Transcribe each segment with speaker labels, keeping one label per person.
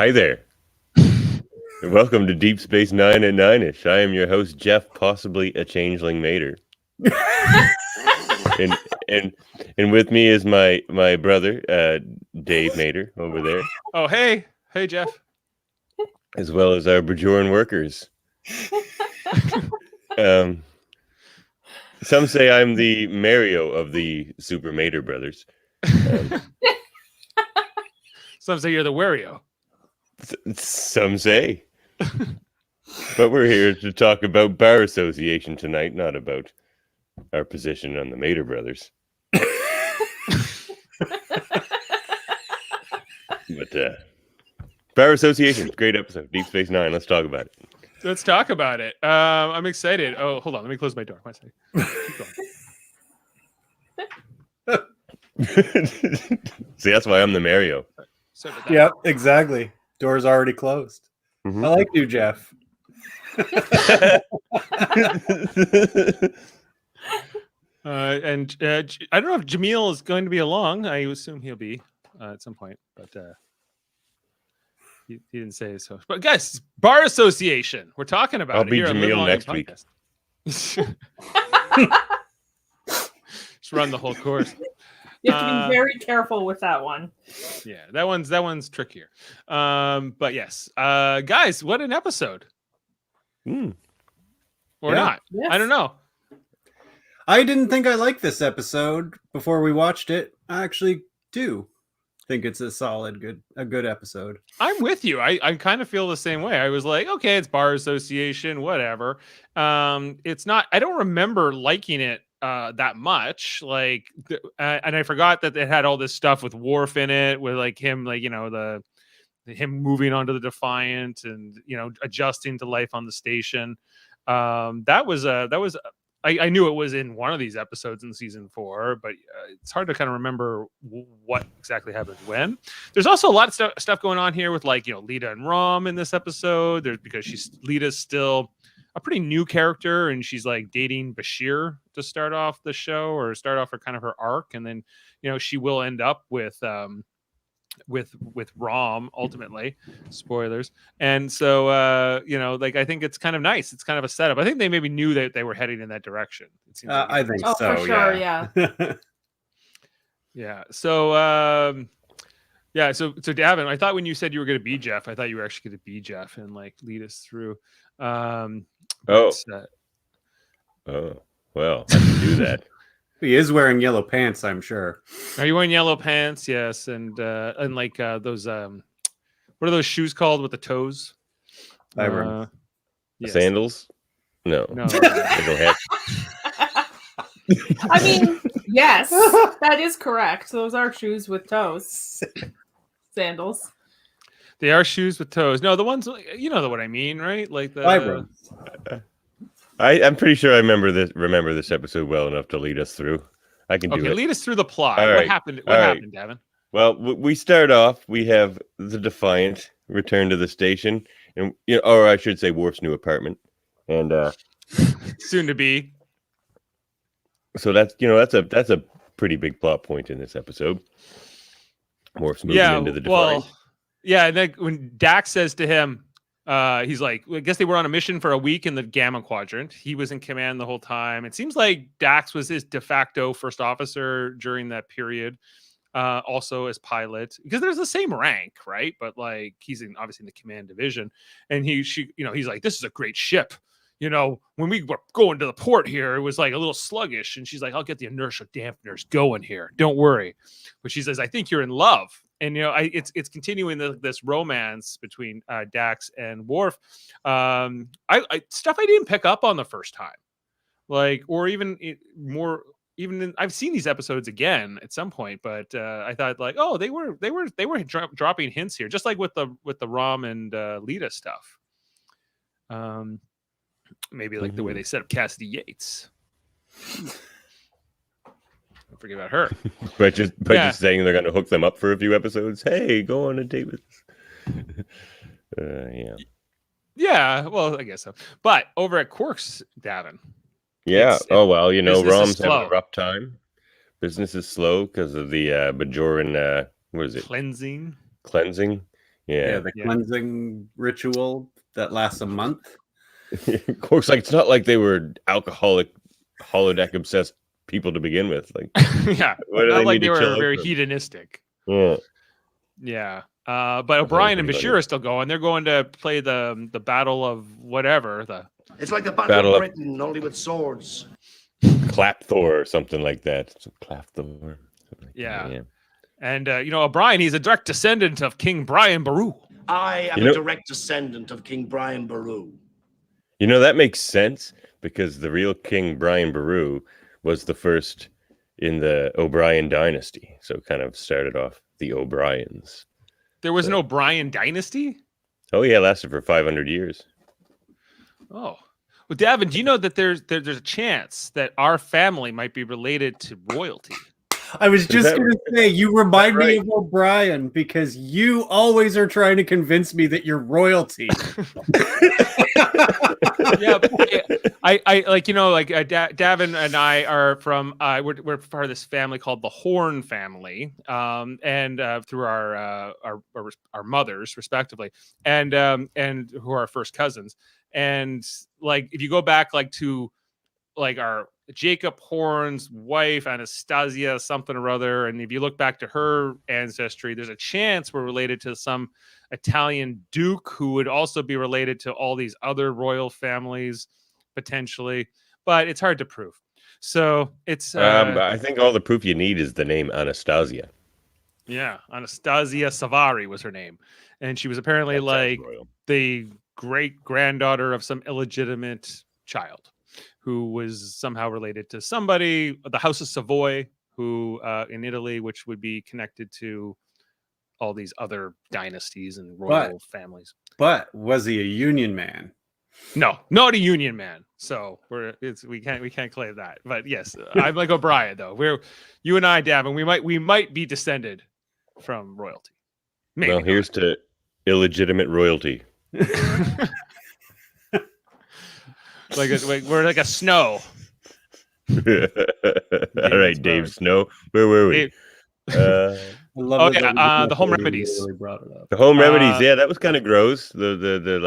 Speaker 1: Hi there. Welcome to Deep Space Nine at Nine-ish. I am your host, Jeff, possibly a changeling mater. and with me is my brother, Dave Mater, over there.
Speaker 2: Oh, hey, Jeff.
Speaker 1: As well as our Bajoran workers. Some say I'm the Mario of the Super Mater brothers.
Speaker 2: Some say you're the Wario.
Speaker 1: Some say. But we're here to talk about bar association tonight, not about our position on the Mater brothers. But bar association, great episode. Deep Space Nine. Let's talk about it.
Speaker 2: Let's talk about it. I'm excited. Oh, hold on. Let me close my door. One second.
Speaker 1: See, that's why I'm the Mario.
Speaker 3: Yep, exactly. Door's already closed. Mm-hmm. I like you, Jeff.
Speaker 2: And I don't know if Jaemeel is going to be along. I assume he'll be at some point, but he didn't say so. But guys, bar association. We're talking about.
Speaker 1: I'll be Jaemeel next week. Just
Speaker 2: run the whole course.
Speaker 4: You have to be very careful with that one.
Speaker 2: Yeah, that one's trickier. But yes, guys, what an episode. Or not? Yes. I don't know.
Speaker 3: I didn't think I liked this episode before we watched it. I actually do think it's a good episode.
Speaker 2: I'm with you. I kind of feel the same way. I was like, okay, it's bar association, whatever. It's not. I don't remember liking it that much. Like, and I forgot that it had all this stuff with Worf in it, with like him, like him moving onto the Defiant and adjusting to life on the station. That was I knew it was in one of these episodes in season 4, but it's hard to kind of remember what exactly happened when. There's also a lot of stuff going on here with Lita and Rom in this episode. Because Lita's still a pretty new character, and she's like dating Bashir to start off the show, or start off her arc, and then she will end up with Rom ultimately. Spoilers. And so I think it's kind of nice. It's kind of a setup. I think they maybe knew that they were heading in that direction. It seems
Speaker 3: I think so.
Speaker 4: For sure, yeah.
Speaker 2: Yeah. So so Davan, I thought when you said you were going to be Jeff, I thought you were actually going to be Jeff and lead us through.
Speaker 1: Well, I can do that.
Speaker 3: He is wearing yellow pants, I'm sure.
Speaker 2: Are you wearing yellow pants? Yes, and like those what are those shoes called with the toes?
Speaker 3: Yes.
Speaker 1: Sandals? No. They don't have.
Speaker 4: I mean, yes, that is correct. Those are shoes with toes. Sandals.
Speaker 2: They are shoes with toes. No, the ones what I mean, right? Like the
Speaker 3: Vibrams.
Speaker 1: I'm pretty sure I remember this episode well enough to lead us through. I can do it.
Speaker 2: Lead us through the plot.
Speaker 1: All
Speaker 2: what
Speaker 1: right.
Speaker 2: happened? What happened, Davan?
Speaker 1: Well, we start off. We have the Defiant return to the station, and or I should say, Worf's new apartment, and
Speaker 2: soon to be.
Speaker 1: So that's a pretty big plot point in this episode. Worf's moving into the Defiant.
Speaker 2: Well, yeah, and then when Dax says to him. He's like, I guess they were on a mission for a week in the Gamma Quadrant. He was in command the whole time. It seems like Dax was his de facto first officer during that period, also as pilot, because there's the same rank, right? But he's obviously in the command division, and he's like, this is a great ship. When we were going to the port here, it was a little sluggish, and she's like, I'll get the inertia dampeners going here. Don't worry. But she says, I think you're in love. And it's continuing this romance between Dax and Worf. Stuff I didn't pick up on the first time, or even more. Even I've seen these episodes again at some point, but I thought they were dropping hints here, just like with the Rom and Lita stuff. Maybe the way they set up Cassidy Yates. Don't forget about her.
Speaker 1: But just saying they're going to hook them up for a few episodes. Hey, go on a date with us. Yeah.
Speaker 2: Yeah, well, I guess so. But over at Quark's, Davan.
Speaker 1: Yeah. Rom's having a rough time. Business is slow because of the Bajoran, what is it?
Speaker 2: Cleansing.
Speaker 1: Yeah.
Speaker 3: the cleansing ritual that lasts a month.
Speaker 1: Of course, like it's not like they were alcoholic, holodeck obsessed people to begin with. Like,
Speaker 2: Yeah,
Speaker 1: what do
Speaker 2: not
Speaker 1: they
Speaker 2: like
Speaker 1: need
Speaker 2: they
Speaker 1: to
Speaker 2: were
Speaker 1: chill out
Speaker 2: very
Speaker 1: from?
Speaker 2: hedonistic.
Speaker 1: Yeah.
Speaker 2: Yeah. But O'Brien and
Speaker 1: pretty
Speaker 2: Bashir
Speaker 1: funny.
Speaker 2: are still going. They're going to play the battle of whatever.
Speaker 5: It's like the Battle
Speaker 1: Battle
Speaker 5: of
Speaker 1: of-
Speaker 5: Britain, only with swords.
Speaker 1: Clap Thor or something like that. So Clap Thor.
Speaker 2: Yeah. And O'Brien, he's a direct descendant of King Brian Baru.
Speaker 5: I am
Speaker 1: You know-
Speaker 5: a direct descendant of King Brian Baru.
Speaker 1: You know, that makes sense because the real King Brian Baru was the first in the O'Brien dynasty. So kind of started off the O'Briens.
Speaker 2: There was an O'Brien dynasty?
Speaker 1: Oh, yeah, lasted for 500 years.
Speaker 2: Oh. Well, Davan, do you know that there's a chance that our family might be related to royalty?
Speaker 3: I was just
Speaker 1: that-
Speaker 3: going to say, you remind me
Speaker 1: right?
Speaker 3: of O'Brien because you always are trying to convince me that you're royalty.
Speaker 2: Yeah, I like Davan and I are from we're part of this family called the Horn family, and through our mothers respectively, and who are our first cousins, and like if you go back like to like our Jacob Horn's wife Anastasia something or other, and if you look back to her ancestry, there's a chance we're related to some Italian duke who would also be related to all these other royal families potentially, but it's hard to prove. So it's
Speaker 1: I think all the proof you need is the name Anastasia.
Speaker 2: yeah, Anastasia Savari was her name, and she was apparently
Speaker 1: That sounds
Speaker 2: like
Speaker 1: royal.
Speaker 2: the great granddaughter of some illegitimate child who was somehow related to somebody, the House of Savoy, who in Italy, which would be connected to all these other dynasties and royal families.
Speaker 3: But was he a Union man?
Speaker 2: No, not a Union man. So we can't claim that. But yes, I'm like O'Brien though. You and I, Davan, we might be descended from royalty. Maybe
Speaker 1: Well,
Speaker 2: not.
Speaker 1: here's to illegitimate royalty.
Speaker 2: we're like a snow.
Speaker 1: All right, Dave Snow. Where were we?
Speaker 2: Dave-
Speaker 3: I love
Speaker 2: Oh,
Speaker 3: it
Speaker 2: yeah,
Speaker 3: that
Speaker 2: the home
Speaker 3: we
Speaker 2: remedies.
Speaker 3: really brought it up.
Speaker 1: The home remedies,
Speaker 2: Uh,
Speaker 1: yeah, that was kind of gross. The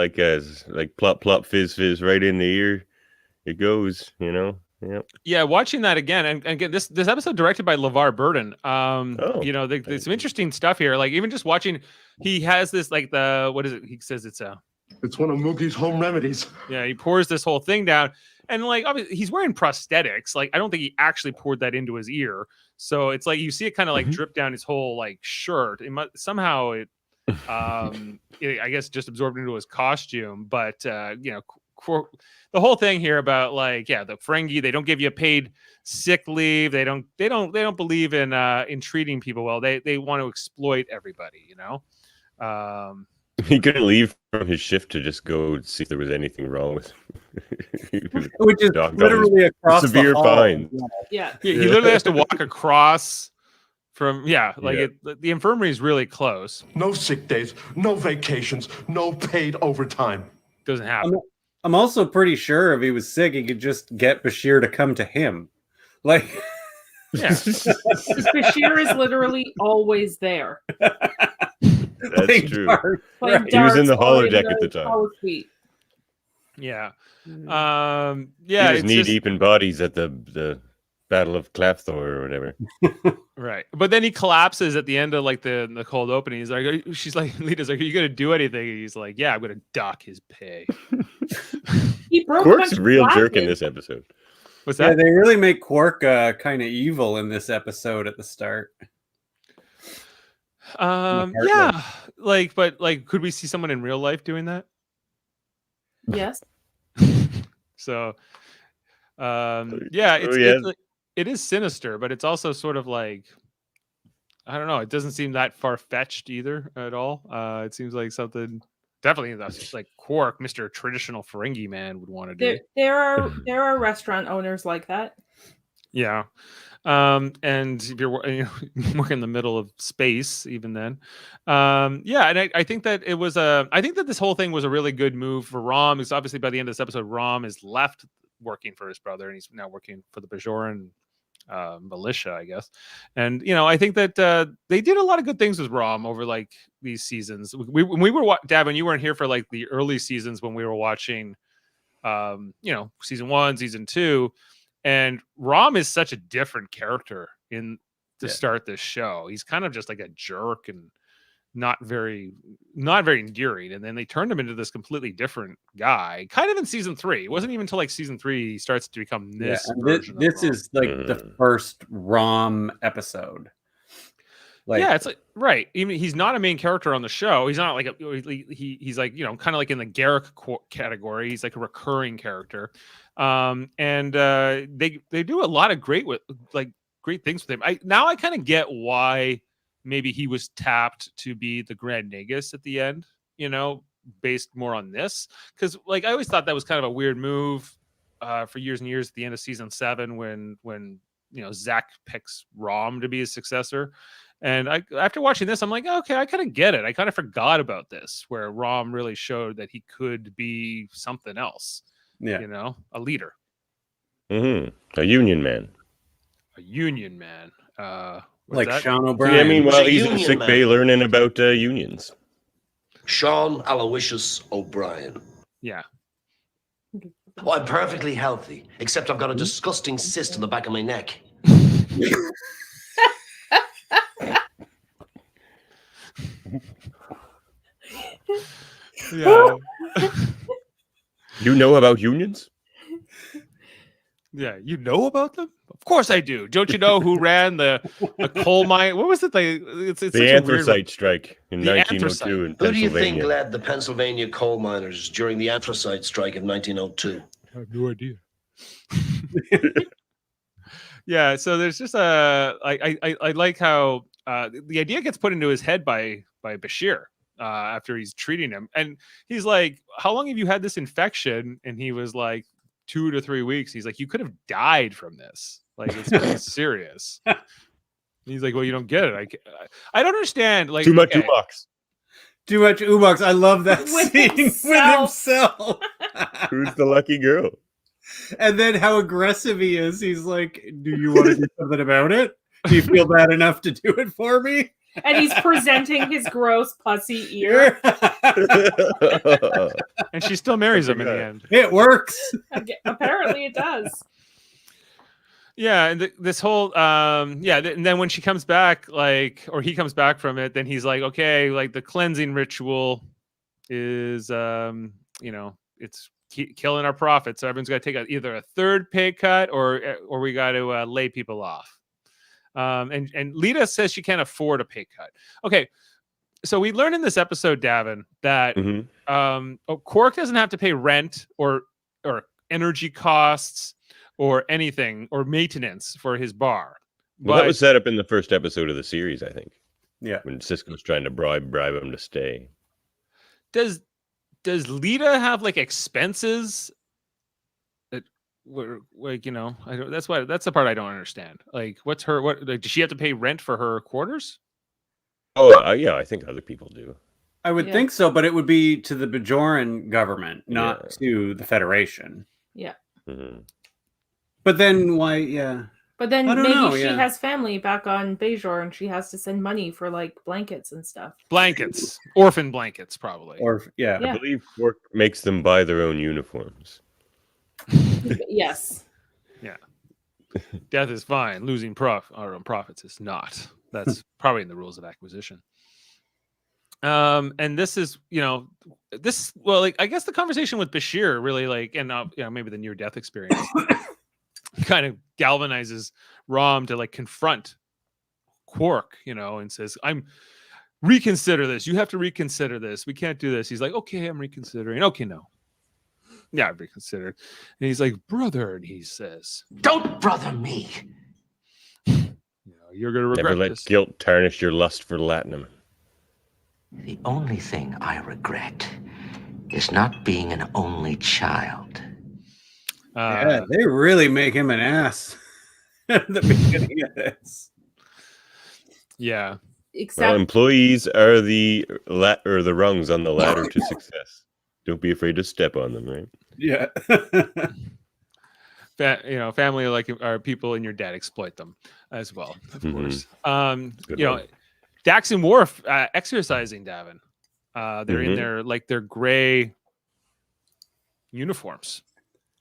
Speaker 1: like plop plop fizz fizz right in the ear. It goes, Yep.
Speaker 2: Yeah, watching that again, and again, this episode directed by LeVar Burton.
Speaker 1: Oh,
Speaker 2: There's some interesting stuff here. Like even just watching, he has this like what is it? He says it's
Speaker 5: one of Mookie's home remedies.
Speaker 2: yeah. He pours this whole thing down, and like obviously he's wearing prosthetics. Like I don't think he actually poured that into his ear. So it's like you see it kind of like drip down his whole like shirt. It somehow it I guess just absorbed into his costume. But the whole thing here about like the Ferengi, they don't give you paid sick leave. They don't believe in treating people well. They want to exploit everybody.
Speaker 1: He couldn't leave from his shift to just go see if there was anything wrong with him.
Speaker 3: Which is
Speaker 1: Doggone
Speaker 3: literally across
Speaker 1: severe
Speaker 3: the hall.
Speaker 1: fine.
Speaker 4: Yeah.
Speaker 2: He literally has to walk across from
Speaker 1: Yeah.
Speaker 2: the infirmary is really close.
Speaker 6: No sick days, no vacations, no paid overtime.
Speaker 2: Doesn't happen.
Speaker 3: I'm also pretty sure if he was sick, he could just get Bashir to come to him. Like,
Speaker 2: Yeah.
Speaker 4: Bashir is literally always there.
Speaker 1: That's
Speaker 3: playing
Speaker 1: true.
Speaker 3: darts.
Speaker 4: Playing
Speaker 1: He was in the
Speaker 4: darts or
Speaker 1: holodeck at the time.
Speaker 4: holo suite.
Speaker 2: Yeah.
Speaker 4: Mm.
Speaker 1: He
Speaker 2: Yeah.
Speaker 1: was
Speaker 2: It's
Speaker 1: knee
Speaker 2: just,
Speaker 1: deep in bodies at the Battle of Clapthor or whatever.
Speaker 2: right. But then he collapses at the end of like the cold opening. He's like, she's like, Lita's like, are you gonna do anything? And he's like, yeah, I'm gonna dock his pay.
Speaker 4: He broke a bunch
Speaker 1: Quark's a
Speaker 4: of
Speaker 1: real jerk in
Speaker 4: glasses.
Speaker 1: this episode.
Speaker 2: What's
Speaker 3: Yeah,
Speaker 2: that?
Speaker 3: they really make Quark kind of evil in this episode at the start.
Speaker 2: Yeah. Like, but like, could we see someone in real life doing that?
Speaker 4: Yes.
Speaker 2: So,
Speaker 1: yeah.
Speaker 2: it is sinister, but it's also sort of like, I don't know. It doesn't seem that far fetched either at all. It seems like something definitely that's like Quark, Mr. Traditional Ferengi man, would want to do.
Speaker 4: There are restaurant owners like that.
Speaker 2: Yeah. And if you're working in the middle of space, even then, and I think that it was I think that this whole thing was a really good move for Rom, because obviously by the end of this episode, Rom is left working for his brother, and he's now working for the Bajoran militia, I guess. And I think that they did a lot of good things with Rom over like these seasons. When we were Davin, you weren't here for like the early seasons when we were watching season 1, season 2, and Rom is such a different character to start this show. He's kind of just like a jerk and not very endearing, and then they turned him into this completely different guy kind of in season 3. It wasn't even until like season 3 he starts to become this version of
Speaker 3: this
Speaker 2: Rom.
Speaker 3: is like the first Rom episode.
Speaker 2: It's like right. Even he's not a main character on the show. He's not like he's like kind of like in the Garrick category. He's like a recurring character, and they do a lot of great things with him. I kind of get why maybe he was tapped to be the Grand Nagus at the end. Based more on this, because like I always thought that was kind of a weird move for years and years at the end of season 7 when Zach picks Rom to be his successor. And after watching this, I'm like, okay, I kind of get it. I kind of forgot about this, where Rom really showed that he could be something else.
Speaker 3: Yeah.
Speaker 2: A leader.
Speaker 1: A union man.
Speaker 2: A union man.
Speaker 3: Like
Speaker 2: that?
Speaker 3: Sean O'Brien.
Speaker 1: Yeah, I mean, while he's in
Speaker 5: union
Speaker 1: sick
Speaker 5: man.
Speaker 1: bay learning about unions.
Speaker 5: Sean Aloysius O'Brien.
Speaker 2: Yeah.
Speaker 5: Oh, I'm perfectly healthy, except I've got a disgusting cyst in the back of my neck.
Speaker 2: Yeah.
Speaker 1: You know about unions?
Speaker 2: Yeah, you know about them? Of course I do. Don't you know who ran the coal mine? What was it? It's such a
Speaker 1: The
Speaker 2: weird
Speaker 1: anthracite strike in
Speaker 2: The
Speaker 1: 1902 in
Speaker 5: Who do you
Speaker 1: Pennsylvania.
Speaker 5: think led the Pennsylvania coal miners during the anthracite strike of 1902?
Speaker 2: I have no idea. Yeah, so there's just I like how the idea gets put into his head by Bashir after he's treating him, and he's like, "How long have you had this infection?" And he was like, 2 to 3 weeks. He's like, "You could have died from this. Like, it's pretty serious." And he's like, "Well, you don't get it. I don't understand. Like,
Speaker 1: Too much
Speaker 2: okay,
Speaker 1: Umox.
Speaker 3: Too much Umox. I love that
Speaker 4: With
Speaker 3: scene
Speaker 4: himself.
Speaker 3: with himself.
Speaker 1: Who's the lucky girl?
Speaker 3: And then how aggressive he is. He's like, "Do you want to do something about it? Do you feel bad enough to do it for me?"
Speaker 4: And he's presenting his gross pussy ear.
Speaker 2: and she still marries him in the end."
Speaker 3: It works.
Speaker 4: Apparently it does.
Speaker 2: Yeah, and this whole and then when she comes back, or he comes back from it, then he's like, okay, like the cleansing ritual is it's killing our profits, so everyone's got to take either a third pay cut or we got to lay people off. And Lita says she can't afford a pay cut. Okay, so we learned in this episode, Davin, that Quark doesn't have to pay rent or energy costs or anything or maintenance for his bar.
Speaker 1: Well, that was set up in the first episode of the series, I think.
Speaker 3: Yeah.
Speaker 1: When Sisko's trying to bribe him to stay.
Speaker 2: Does Lita have like expenses that were like, that's the part I don't understand. Like, does she have to pay rent for her quarters?
Speaker 1: Oh, yeah, I think other people do.
Speaker 3: I would think so, but it would be to the Bajoran government, not to the Federation.
Speaker 4: Yeah.
Speaker 1: Mm-hmm.
Speaker 3: But then why? Yeah.
Speaker 4: But then
Speaker 3: I don't
Speaker 4: maybe
Speaker 3: know,
Speaker 4: she
Speaker 3: yeah.
Speaker 4: has family back on Bajor and she has to send money for like blankets and stuff.
Speaker 2: Blankets, orphan blankets, probably.
Speaker 3: Or yeah.
Speaker 4: Yeah.
Speaker 1: I believe Quark makes them buy their own uniforms.
Speaker 4: Yes.
Speaker 2: Yeah. Death is fine. Losing our own profits is not. That's probably in the rules of acquisition. And this is, I guess the conversation with Bashir really and maybe the near death experience kind of galvanizes Rom to confront Quark, and says, reconsider this. You have to reconsider this. We can't do this. He's like, okay, I'm reconsidering. Okay, no. Yeah, I've reconsidered. And he's like, brother, and he says,
Speaker 5: Don't brother me.
Speaker 2: you're going to regret
Speaker 1: Never let
Speaker 2: this.
Speaker 1: guilt tarnish your lust for Latinum.
Speaker 7: The only thing I regret is not being an only child.
Speaker 3: Yeah, they really make him an ass at the beginning of this.
Speaker 2: Yeah.
Speaker 4: Except
Speaker 1: Employees are the rungs on the ladder to success. Don't be afraid to step on them, right?
Speaker 3: Yeah.
Speaker 2: family are people, and your dad exploit them as well, of course.
Speaker 1: Good
Speaker 2: You
Speaker 1: one.
Speaker 2: know, Dax and Worf exercising Davan. They're in
Speaker 1: Mhm.
Speaker 2: their gray uniforms.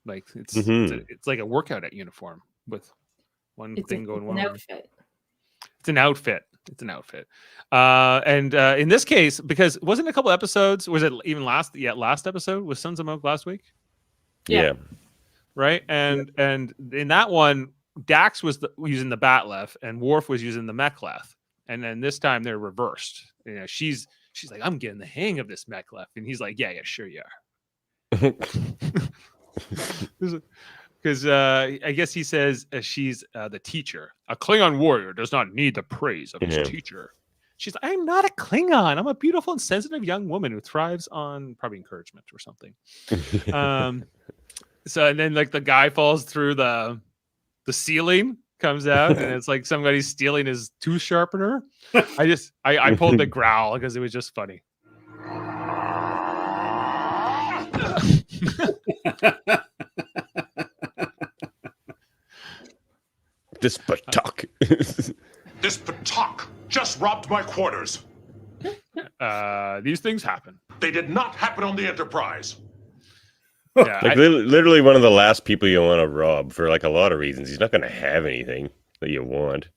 Speaker 2: Like it's like a workout at uniform with one thing going one way.
Speaker 4: outfit.
Speaker 2: It's an outfit. It's an outfit. And in this case, because wasn't a couple episodes, was it even last episode was Sons of Milk last week?
Speaker 1: Yeah.
Speaker 2: Right. And in that one, Dax was using the Batleth and Worf was using the Mechleth. And then this time they're reversed. You know, she's like, I'm getting the hang of this Mechleth. And he's like, yeah, sure you are. Because I guess he says she's the teacher. A Klingon warrior does not need the praise of his teacher. She's like, I'm not a Klingon. I'm a beautiful and sensitive young woman who thrives on probably encouragement or something. So and then like the guy falls through the ceiling, comes out, and it's like somebody's stealing his tooth sharpener. I pulled the growl because it was just funny.
Speaker 1: This Batak.
Speaker 6: This Batak just robbed my quarters.
Speaker 2: These things happen.
Speaker 6: They did not happen on the Enterprise.
Speaker 2: Yeah,
Speaker 1: Like literally one of the last people you want to rob for like a lot of reasons. He's not going to have anything that you want.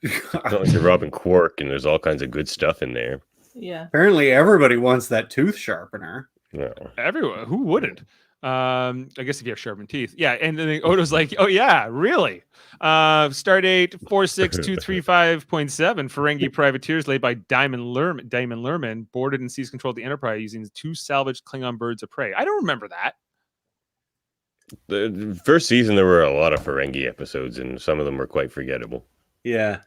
Speaker 1: It's not like you're robbing Quark and there's all kinds of good stuff in there.
Speaker 4: Yeah.
Speaker 3: Apparently, everybody wants that tooth sharpener.
Speaker 1: No.
Speaker 2: Everyone, who wouldn't? I guess if you have sharpened teeth. Yeah. And then Odo's like, oh yeah, really? Stardate 46235.7 Ferengi privateers led by Damon Lerman boarded and seized control of the Enterprise using 2 salvaged Klingon birds of prey. I don't remember that.
Speaker 1: The first season, there were a lot of Ferengi episodes, and some of them were quite forgettable.
Speaker 3: Yeah.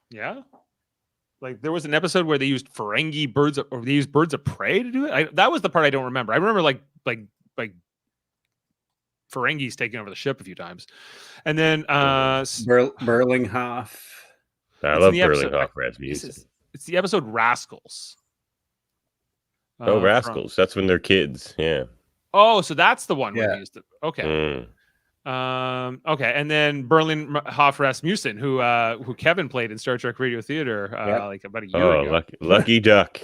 Speaker 2: Yeah. Like there was an episode where they used Ferengi birds or they used birds of prey to do it. That was the part I don't remember. I remember like Ferengis taking over the ship a few times. And then
Speaker 3: Berlinghoff.
Speaker 1: I love Berlinghoff Rasmussen.
Speaker 2: It's the episode Rascals.
Speaker 1: Rascals. That's when they're kids. Yeah.
Speaker 2: Oh, so that's the one where
Speaker 3: Yeah.
Speaker 2: they used it. Okay. Okay. And then Berlinghoff Rasmussen, who Kevin played in Star Trek Radio Theater like about a year ago.
Speaker 1: Lucky Duck.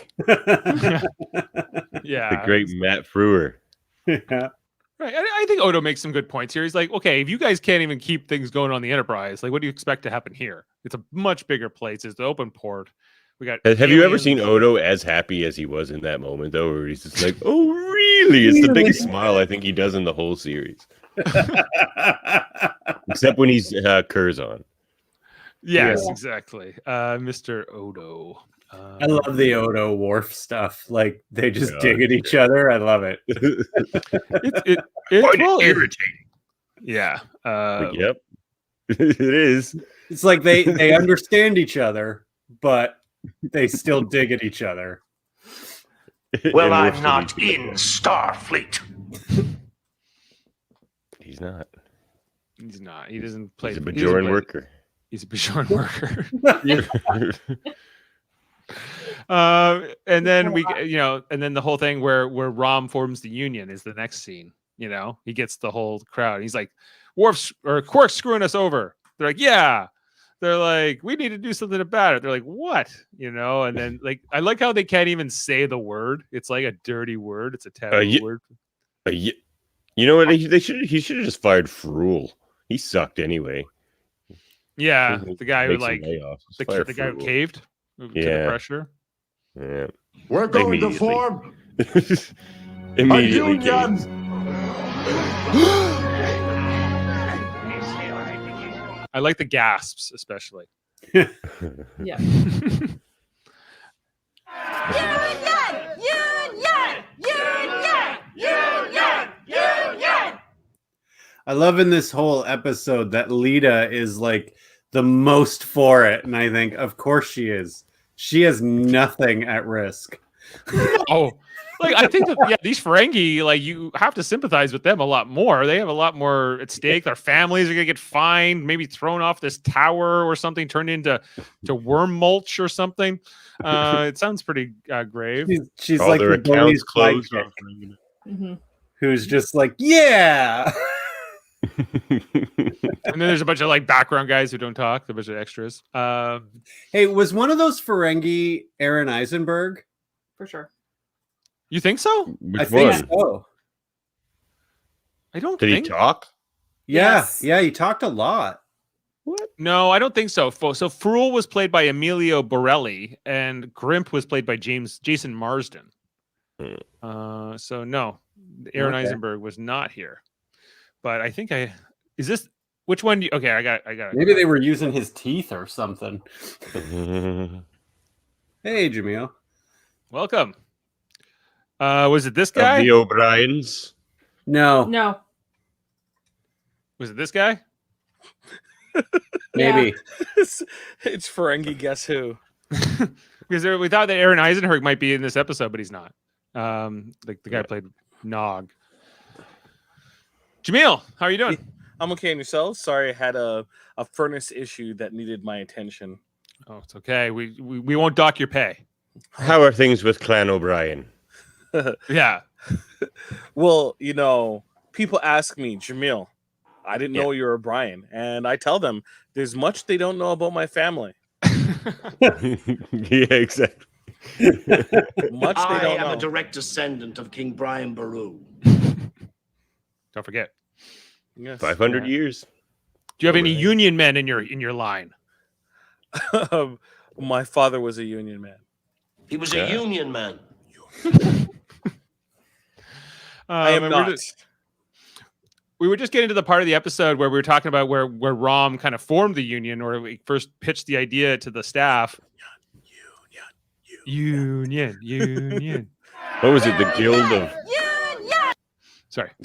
Speaker 2: Yeah.
Speaker 1: The great Matt Frewer.
Speaker 3: Yeah.
Speaker 2: Right. I think Odo makes some good points here. He's like, okay, if you guys can't even keep things going on the Enterprise, like what do you expect to happen here? It's a much bigger place. It's the open port. We got
Speaker 1: Have you ever
Speaker 2: aliens.
Speaker 1: seen Odo as happy as he was in that moment, though, where he's just like, oh, really? It's the biggest smile I think he does in the whole series. Except when he's Curzon.
Speaker 2: Yes,
Speaker 3: Yeah.
Speaker 2: exactly. Mr. Odo.
Speaker 3: I love the Odo Worf stuff. Like they just dig at each other. I love it.
Speaker 2: It's
Speaker 1: irritating.
Speaker 2: Yeah.
Speaker 1: Yep. It is.
Speaker 3: It's like they understand each other, but they still dig at each other.
Speaker 5: Well,
Speaker 1: And
Speaker 5: I'm
Speaker 1: Worf's
Speaker 5: not
Speaker 1: the-
Speaker 5: in Starfleet.
Speaker 1: He's not.
Speaker 2: He's not. He doesn't play.
Speaker 1: He's a
Speaker 2: he doesn't
Speaker 1: Bajoran
Speaker 2: play-
Speaker 1: worker.
Speaker 2: He's a Bajoran worker. And then and then the whole thing where Rom forms the Union is the next scene. You know, he gets the whole crowd. He's like, Quark's screwing us over. They're like, yeah. They're like, we need to do something about it. They're like, what? You know, and then like, I like how they can't even say the word. It's like a dirty word. It's a taboo word.
Speaker 1: You know what? He should have just fired Frule. He sucked anyway.
Speaker 2: Yeah, the guy who
Speaker 1: Make some
Speaker 2: like
Speaker 1: layoffs. Just
Speaker 2: the
Speaker 1: fire
Speaker 2: guy who
Speaker 1: Frule.
Speaker 2: caved to the
Speaker 1: Yeah.
Speaker 2: pressure.
Speaker 1: Yeah.
Speaker 6: We're going to
Speaker 1: Immediately.
Speaker 6: form a
Speaker 1: Immediately.
Speaker 6: union.
Speaker 1: caved.
Speaker 2: I like the gasps, especially.
Speaker 4: Yeah.
Speaker 3: I love in this whole episode that Lita is like the most for it, and I think, of course, she is. She has nothing at risk.
Speaker 2: Oh, like I think that these Ferengi, like you have to sympathize with them a lot more. They have a lot more at stake. Their families are gonna get fined, maybe thrown off this tower or something, turned into worm mulch or something. It sounds pretty grave.
Speaker 3: She's
Speaker 1: All
Speaker 3: like
Speaker 1: their
Speaker 3: the bully's
Speaker 1: accounts closed.
Speaker 3: sidekick, who's just like, yeah.
Speaker 2: And then there's a bunch of like background guys who don't talk, a bunch of extras.
Speaker 3: Hey, was one of those Ferengi Aaron Eisenberg?
Speaker 4: For sure.
Speaker 2: You think so?
Speaker 1: Which
Speaker 3: I think
Speaker 1: one?
Speaker 3: so.
Speaker 2: I don't
Speaker 1: Did he
Speaker 2: think.
Speaker 1: talk?
Speaker 3: Yeah,
Speaker 4: Yes.
Speaker 3: yeah, he talked a lot.
Speaker 2: No, I don't think so. So Frule was played by Emilio Borelli, and Grimp was played by Jason Marsden. So no, Aaron
Speaker 3: Okay.
Speaker 2: Eisenberg was not here. But I think is this which one? Okay, I got.
Speaker 3: Maybe they were using his teeth or something. Hey, Jaemeel.
Speaker 2: Welcome. Was it this
Speaker 1: Of
Speaker 2: guy?
Speaker 1: the O'Briens.
Speaker 3: No,
Speaker 4: No.
Speaker 2: Was it this guy?
Speaker 3: maybe.
Speaker 8: it's Ferengi. Guess who?
Speaker 2: Because we thought that Aaron Eisenberg might be in this episode, but he's not. Like the guy played Nog. Jaemeel, how are you doing?
Speaker 8: I'm okay, and yourself? Sorry, I had a furnace issue that needed my attention.
Speaker 2: Oh, it's okay. We won't dock your pay.
Speaker 1: How are things with Clan O'Brien?
Speaker 2: Yeah.
Speaker 8: Well, people ask me, Jaemeel, I didn't know you were a Brian, and I tell them there's much they don't know about my family.
Speaker 1: Yeah, exactly.
Speaker 8: Much they
Speaker 5: I
Speaker 8: don't
Speaker 5: am
Speaker 8: know.
Speaker 5: a direct descendant of King Brian Baru.
Speaker 2: Don't forget.
Speaker 8: Yes.
Speaker 1: 500 years.
Speaker 2: Do you have any
Speaker 1: Right.
Speaker 2: union men in your line?
Speaker 8: My father was a union man.
Speaker 5: He was
Speaker 1: Yeah.
Speaker 5: a union man.
Speaker 8: I am
Speaker 2: and
Speaker 8: not.
Speaker 2: We were just getting to the part of the episode where we were talking about where Rom kind of formed the union, or we first pitched the idea to the staff. Union.
Speaker 1: What was it? The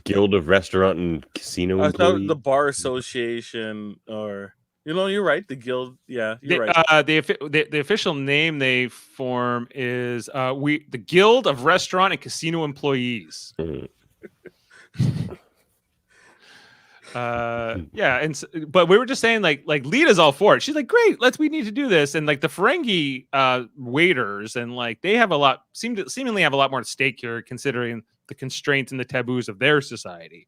Speaker 1: Guild of Restaurant and Casino
Speaker 8: I thought
Speaker 1: Employees?
Speaker 8: the bar association, or you're right. The guild. Yeah, you're right.
Speaker 2: The official name they form is the Guild of Restaurant and Casino Employees.
Speaker 1: Mhm.
Speaker 2: But we were just saying like Lita's all for it. She's like, great, we need to do this. And like the Ferengi waiters and like they have seemingly have a lot more at stake here, considering the constraints and the taboos of their society.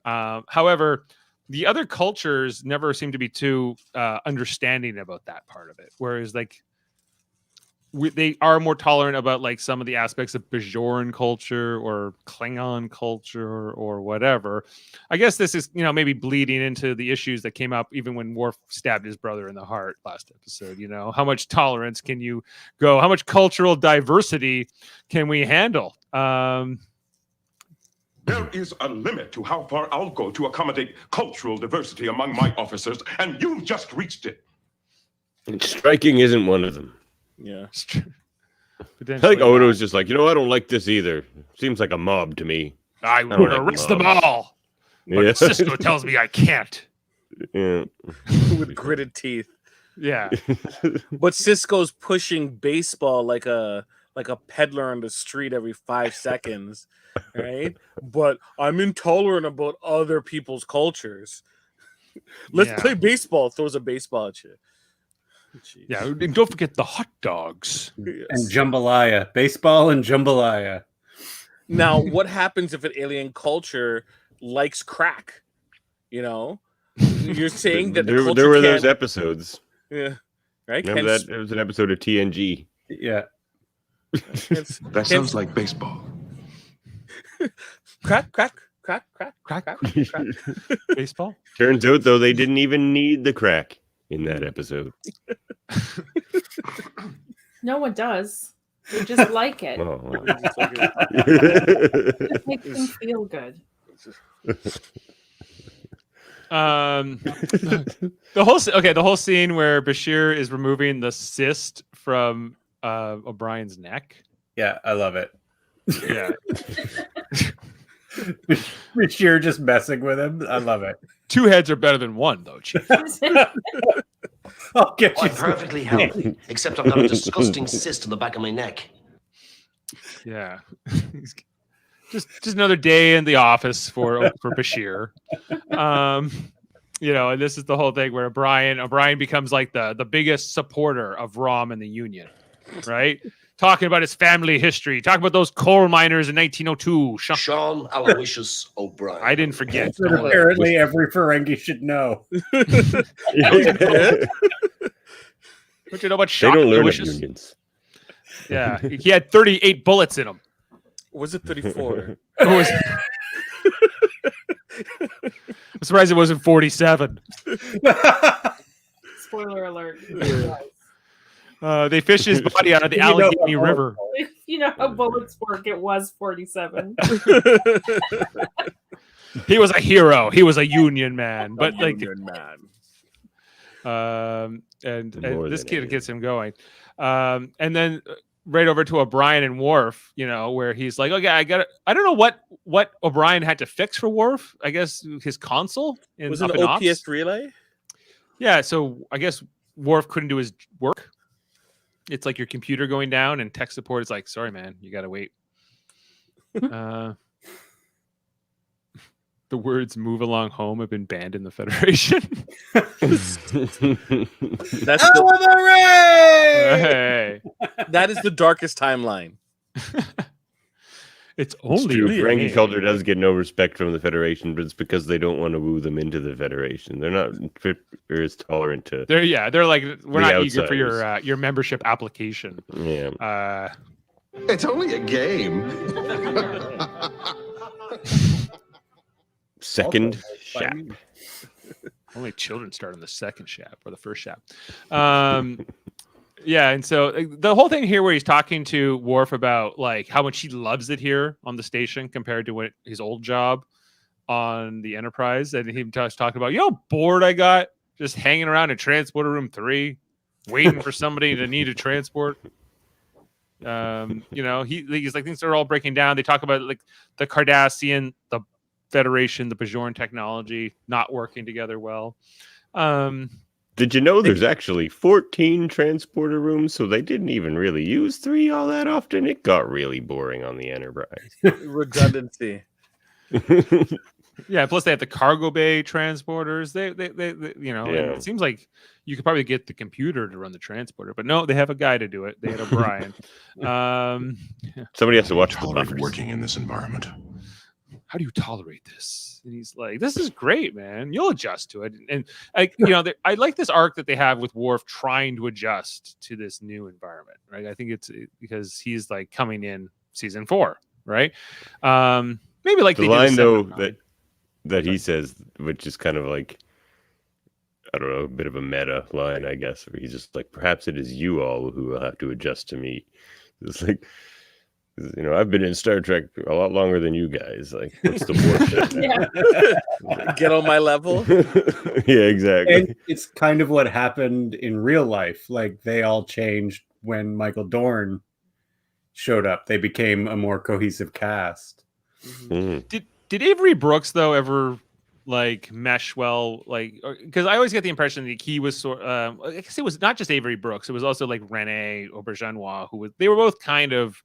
Speaker 2: However, the other cultures never seem to be too understanding about that part of it. Whereas like they are more tolerant about like some of the aspects of Bajoran culture or Klingon culture or whatever. I guess this is, maybe bleeding into the issues that came up even when Worf stabbed his brother in the heart last episode. How much tolerance can you go? How much cultural diversity can we handle?
Speaker 9: There is a limit to how far I'll go to accommodate cultural diversity among my officers, and you've just reached it.
Speaker 1: And striking isn't one of them.
Speaker 8: Yeah.
Speaker 1: I think Odo's just like, I don't like this either. Seems like a mob to me.
Speaker 2: I
Speaker 1: don't
Speaker 2: would
Speaker 1: like
Speaker 2: arrest them
Speaker 1: mobs.
Speaker 2: all. But
Speaker 1: Yeah.
Speaker 2: Cisco tells me I can't.
Speaker 1: Yeah.
Speaker 8: With gritted teeth.
Speaker 2: Yeah.
Speaker 8: But Cisco's pushing baseball like a peddler on the street every 5 seconds, right? But I'm intolerant about other people's cultures. Let's
Speaker 2: Yeah.
Speaker 8: play baseball. Throws a baseball at you. Jeez.
Speaker 2: Yeah. And don't forget the hot dogs.
Speaker 8: Yes.
Speaker 3: And jambalaya. Baseball and jambalaya.
Speaker 8: Now, what happens if an alien culture likes crack? You're saying that the culture
Speaker 1: there were
Speaker 8: can't...
Speaker 1: those episodes.
Speaker 8: Yeah. Right?
Speaker 1: Remember
Speaker 8: Hence-
Speaker 1: that? It was an episode of TNG.
Speaker 3: Yeah.
Speaker 8: hence-
Speaker 9: That sounds like baseball.
Speaker 8: crack.
Speaker 2: Crack. Baseball.
Speaker 1: Turns out, though, they didn't even need the crack in that episode.
Speaker 4: No one does. They just like it.
Speaker 1: Oh, well.
Speaker 4: It makes them feel good.
Speaker 2: The whole scene where Bashir is removing the cyst from O'Brien's neck.
Speaker 3: Yeah, I love it.
Speaker 2: Yeah.
Speaker 3: You're just messing with him. I love it.
Speaker 2: 2 heads are better than 1, though, Chief.
Speaker 3: I'll get you.
Speaker 5: I'm perfectly healthy, except I've got a disgusting cyst in the back of my neck.
Speaker 2: Yeah. just another day in the office for Bashir. And this is the whole thing where O'Brien becomes like the biggest supporter of Rom and the Union, right? talking about his family history, talking about those coal miners in 1902.
Speaker 5: Sean Aloysius O'Brien.
Speaker 2: I didn't forget.
Speaker 3: That apparently every Ferengi should know.
Speaker 2: What you know about
Speaker 1: They
Speaker 2: Sean
Speaker 1: don't learn of
Speaker 2: Aloysius?
Speaker 1: unions.
Speaker 2: Yeah, he had 38 bullets in him.
Speaker 8: Was it 34?
Speaker 2: It was- I'm surprised it wasn't 47.
Speaker 4: Spoiler alert.
Speaker 2: They fished his body out of the
Speaker 3: You know
Speaker 2: Allegheny
Speaker 3: how-
Speaker 2: River.
Speaker 4: If you know how bullets work, it was 47.
Speaker 2: He was a hero. He was a Union man. But like,
Speaker 8: Union man.
Speaker 2: and
Speaker 1: More
Speaker 2: this
Speaker 1: than
Speaker 2: kid
Speaker 1: anything.
Speaker 2: gets him going. And then right over to O'Brien and Worf, where he's like, okay, I don't know what O'Brien had to fix for Worf. I guess his console
Speaker 8: Was
Speaker 2: up
Speaker 8: it
Speaker 2: in
Speaker 8: an
Speaker 2: ops.
Speaker 8: OPS relay?
Speaker 2: Yeah, so I guess Worf couldn't do his work. It's like your computer going down, and tech support is like, sorry, man, you got to wait. The words "move along home" have been banned in the Federation.
Speaker 8: That's
Speaker 2: Hey,
Speaker 8: that is the darkest timeline.
Speaker 2: it's
Speaker 1: It's
Speaker 2: only
Speaker 1: true.
Speaker 2: a
Speaker 1: Ferengi
Speaker 2: game.
Speaker 1: culture does get no respect from the Federation, but it's because they don't want to woo them into the Federation. They're not fit or as tolerant to.
Speaker 2: They're like, we're
Speaker 1: The
Speaker 2: not eager for
Speaker 1: outsiders.
Speaker 2: your membership application.
Speaker 1: Yeah.
Speaker 6: It's only a game.
Speaker 1: Second shap.
Speaker 2: Only children start on the second shap or the first shap. Yeah, and so the whole thing here where he's talking to Worf about like how much he loves it here on the station compared to his old job on the Enterprise, and he talking about, bored I got just hanging around in transporter room 3, waiting for somebody to need a transport. He's like, things are all breaking down. They talk about like the Cardassian, the Federation, the Bajoran technology not working together well.
Speaker 1: Did you know there's actually 14 transporter rooms, so they didn't even really use 3 all that often? It got really boring on the Enterprise.
Speaker 8: Redundancy.
Speaker 2: Yeah, plus they have the cargo bay transporters. They and it seems like you could probably get the computer to run the transporter, but no, they have a guy to do it. They had O'Brien.
Speaker 1: Somebody has to watch the
Speaker 9: Tolerate
Speaker 1: buffers.
Speaker 9: working in this environment.
Speaker 2: How do you tolerate this? And he's like, this is great, man. You'll adjust to it. And I like this arc that they have with Worf trying to adjust to this new environment, right? I think it's because he's like coming in season 4, right? Maybe like
Speaker 1: The
Speaker 2: they did
Speaker 1: line
Speaker 2: with
Speaker 1: though
Speaker 2: 7 and 9.
Speaker 1: that he says, which is kind of like, I don't know, a bit of a meta line, I guess, where he's just like, perhaps it is you all who will have to adjust to me. It's like, I've been in Star Trek a lot longer than you guys. Like, what's the bullshit?
Speaker 8: Get on my level.
Speaker 1: Yeah, exactly.
Speaker 3: And it's kind of what happened in real life. Like, they all changed when Michael Dorn showed up. They became a more cohesive cast.
Speaker 1: Mm.
Speaker 2: Did Avery Brooks though ever like mesh well? Like, because I always get the impression that he was I guess it was not just Avery Brooks. It was also like Rene Auberjonois, they were both kind of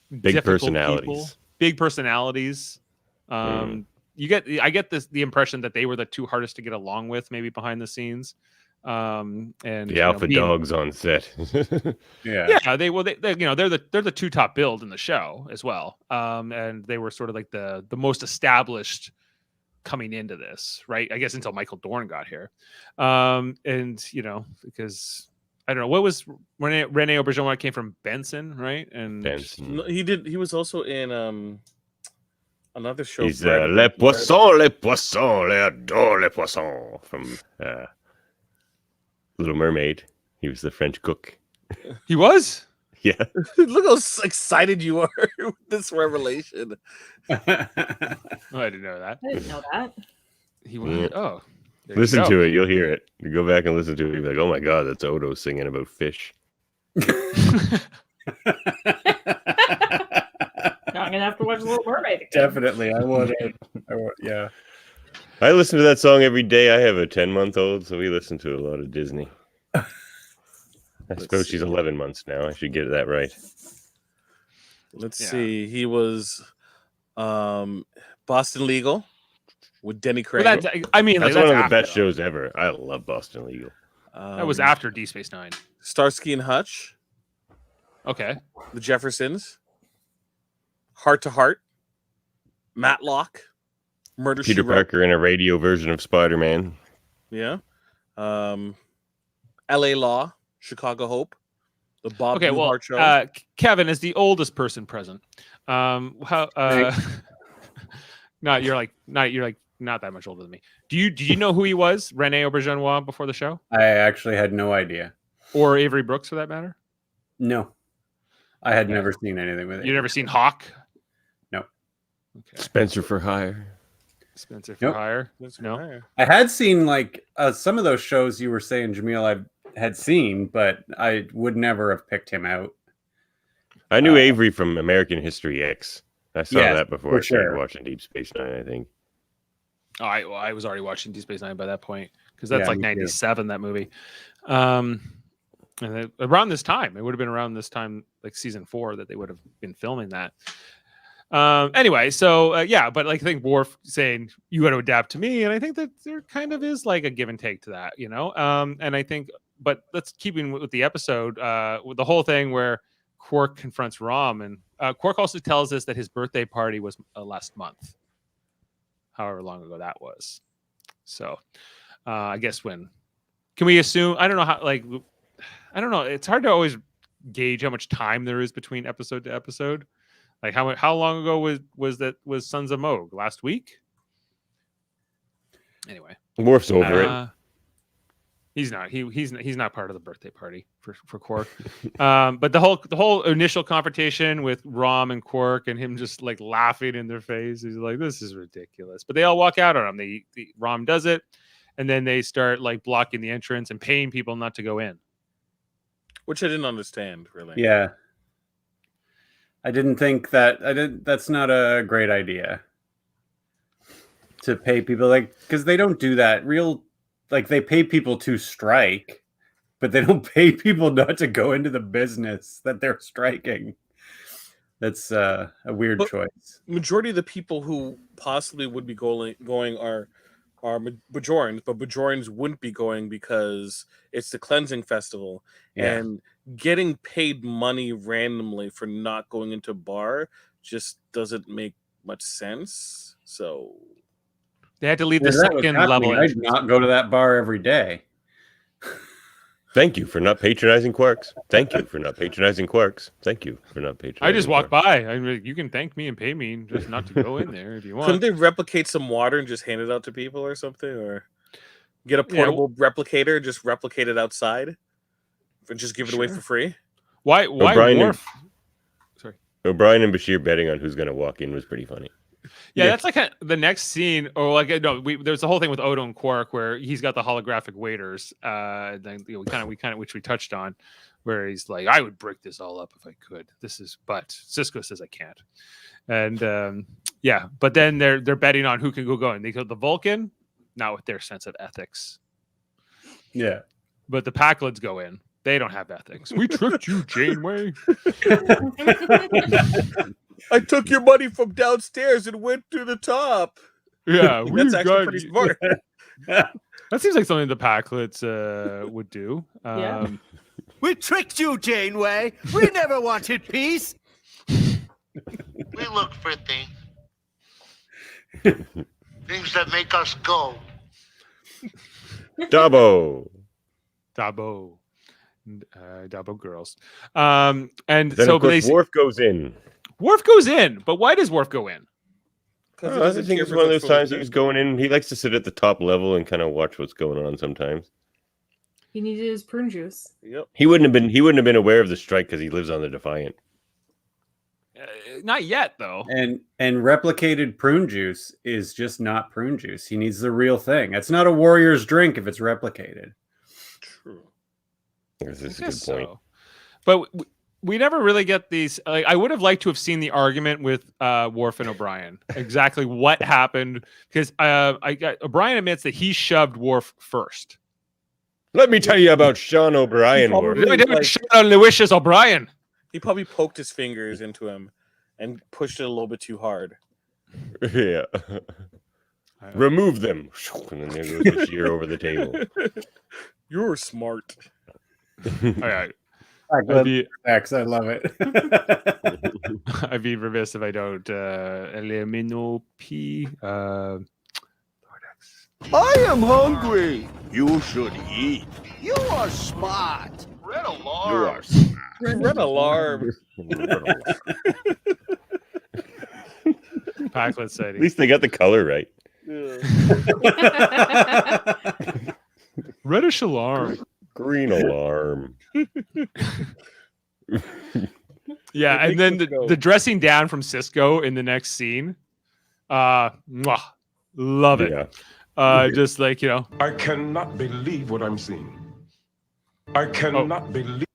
Speaker 1: Big
Speaker 2: difficult
Speaker 1: personalities.
Speaker 2: people, big personalities. I get the impression that they were the two hardest to get along with, maybe behind the scenes. And
Speaker 1: The alpha dogs on set.
Speaker 2: yeah, they're the two top build in the show as well. And they were sort of like the most established coming into this, right? I guess until Michael Dorn got here. Because I don't know, what was Rene Auberjonois came from Benson, right? And
Speaker 1: Benson.
Speaker 8: No, he was also in another show.
Speaker 1: He's Les Poissons, les adore les poissons from Little Mermaid. He was the French cook.
Speaker 2: he was.
Speaker 1: Yeah.
Speaker 8: Look how excited you are with this revelation.
Speaker 2: Oh, I didn't know that.
Speaker 4: I didn't know that.
Speaker 2: He was. Oh, there you
Speaker 1: Listen
Speaker 2: go.
Speaker 1: to it. You'll hear it. You go back and listen to it. You'll be like, oh my God, that's Odo singing about fish.
Speaker 4: Now I'm gonna have to watch Little Mermaid again.
Speaker 3: Definitely. I would. Yeah.
Speaker 1: I listen to that song every day. I have a 10-month-old, so we listen to a lot of Disney. I suppose she's 11 months now. I should get that right.
Speaker 8: Let's
Speaker 2: Yeah.
Speaker 8: see. He was Boston Legal with Denny Craig.
Speaker 2: Well, that's one of
Speaker 1: the
Speaker 2: after,
Speaker 1: best
Speaker 2: though.
Speaker 1: shows ever. I love Boston Legal.
Speaker 2: That was after D Space Nine.
Speaker 8: Starsky and Hutch.
Speaker 2: Okay.
Speaker 8: The Jeffersons, Heart to Heart, Matlock, Murder She
Speaker 1: Peter
Speaker 8: Wrote.
Speaker 1: Parker in a radio version of Spider-Man.
Speaker 8: Yeah. L.A. Law, Chicago Hope, the Bob Newhart Show.
Speaker 2: Kevin is the oldest person present. How? You're not that much older than me. Did you know who he was, Rene Auberjonois, before the show,
Speaker 3: I actually had no idea.
Speaker 2: or Avery Brooks for that matter?
Speaker 3: No, I had never seen anything with it.
Speaker 2: You never seen Hawk?
Speaker 3: No.
Speaker 2: Okay.
Speaker 1: Spencer for Hire.
Speaker 2: Spencer for Hire? No.
Speaker 3: I had seen like some of those shows you were saying, Jaemeel, I had seen, but I would never have picked him out.
Speaker 1: I knew Avery from American History X. I saw that before I started
Speaker 3: sure.
Speaker 1: watching Deep Space Nine, I think.
Speaker 2: Oh, I was already watching Deep Space Nine by that point, because that's like
Speaker 3: me too.
Speaker 2: 97, that movie. And around this time, it would have been around this time, like season 4, that they would have been filming that. Anyway, so but like I think Worf saying you got to adapt to me, and I think that there kind of is like a give and take to that, you know. And I think, but let's keep in with the episode, with the whole thing where Quark confronts Rom, and Quark also tells us that his birthday party was last month, however long ago that was. So I guess when can we assume? I don't know how. Like, I don't know. It's hard to always gauge how much time there is between episode to episode. Like how long ago was Sons of Moog? Last week? Anyway,
Speaker 1: Worf's over it.
Speaker 2: He's not. He's not part of the birthday party for Quark. But the whole initial confrontation with Rom and Quark, and him just like laughing in their face. He's like, "This is ridiculous." But they all walk out on him. The Rom does it, and then they start like blocking the entrance and paying people not to go in.
Speaker 8: Which I didn't understand, really.
Speaker 3: Yeah. I didn't think that that's not a great idea to pay people, like, because they don't do that like they pay people to strike, but they don't pay people not to go into the business that they're striking. That's a weird choice.
Speaker 8: Majority of the people who possibly would be going are Bajorans, but Bajorans wouldn't be going because it's the cleansing festival, and getting paid money randomly for not going into a bar just doesn't make much sense. So
Speaker 2: they had to leave the second level.
Speaker 3: I'd not go to that bar every day.
Speaker 1: Thank you for not patronizing Quarks. Thank you for not patronizing Quarks. Thank you for not patronizing.
Speaker 2: I just walk by. I mean, you can thank me and pay me, just not to go in there if you want.
Speaker 8: Couldn't they replicate some water and just hand it out to people or something, or get a portable replicator, just replicate it outside, and just give it away for free?
Speaker 2: Why Worf? Sorry,
Speaker 1: O'Brien and Bashir betting on who's going to walk in was pretty funny.
Speaker 2: Yeah, that's like the next scene, or like there's the whole thing with Odo and Quark where he's got the holographic waiters. Then we kind of which we touched on, where he's like, I would break this all up if I could. But Sisko says I can't, and but then they're betting on who can go in. They go the Vulcan, not with their sense of ethics.
Speaker 3: Yeah,
Speaker 2: but the Paclids go in. They don't have ethics. We tricked you, Janeway.
Speaker 8: I took your money from downstairs and went to the top.
Speaker 2: Yeah,
Speaker 8: that's actually pretty smart.
Speaker 2: That seems like something the Paclids would do.
Speaker 10: We tricked you, Janeway. We never wanted peace.
Speaker 11: We look for things. Things that make us go.
Speaker 1: Dabo
Speaker 2: girls. And
Speaker 1: then
Speaker 2: so
Speaker 1: of course, Worf goes in.
Speaker 2: Worf goes in, but why does Worf go in?
Speaker 1: I think it's one of those times he was going in. He likes to sit at the top level and kind of watch what's going on sometimes.
Speaker 4: He needed his prune juice.
Speaker 8: Yep.
Speaker 1: He wouldn't have been aware of the strike because he lives on the Defiant.
Speaker 2: Not yet, though.
Speaker 3: And replicated prune juice is just not prune juice. He needs the real thing. It's not a warrior's drink if it's replicated.
Speaker 8: True.
Speaker 1: This is a good point.
Speaker 2: So. But we never really get these. I would have liked to have seen the argument with Worf and O'Brien. Exactly what happened, because O'Brien admits that he shoved Worf first.
Speaker 1: Let me tell you about Sean O'Brien.
Speaker 2: Let me tell you Sean Lewisius O'Brien.
Speaker 8: He probably poked his fingers into him and pushed it a little bit too hard.
Speaker 1: Yeah. Remove them. And then there goes the shear over the table.
Speaker 8: You're smart.
Speaker 2: All right.
Speaker 3: X, I love it.
Speaker 2: I'd be remiss if I don't. Elimino P. Lord X.
Speaker 10: I am hungry. You should eat. You are smart.
Speaker 11: Red
Speaker 1: You
Speaker 11: alarm.
Speaker 1: are smart.
Speaker 8: Red alarm.
Speaker 2: Packlet
Speaker 1: At
Speaker 2: sighting.
Speaker 1: least they got the color right.
Speaker 2: Reddish alarm.
Speaker 1: Green alarm.
Speaker 2: Yeah,
Speaker 8: Hey,
Speaker 2: and then
Speaker 8: Cisco.
Speaker 2: the dressing down from Cisco in the next scene. Mwah, love it.
Speaker 1: Yeah.
Speaker 2: Just like,
Speaker 9: I cannot believe what I'm seeing. I cannot believe.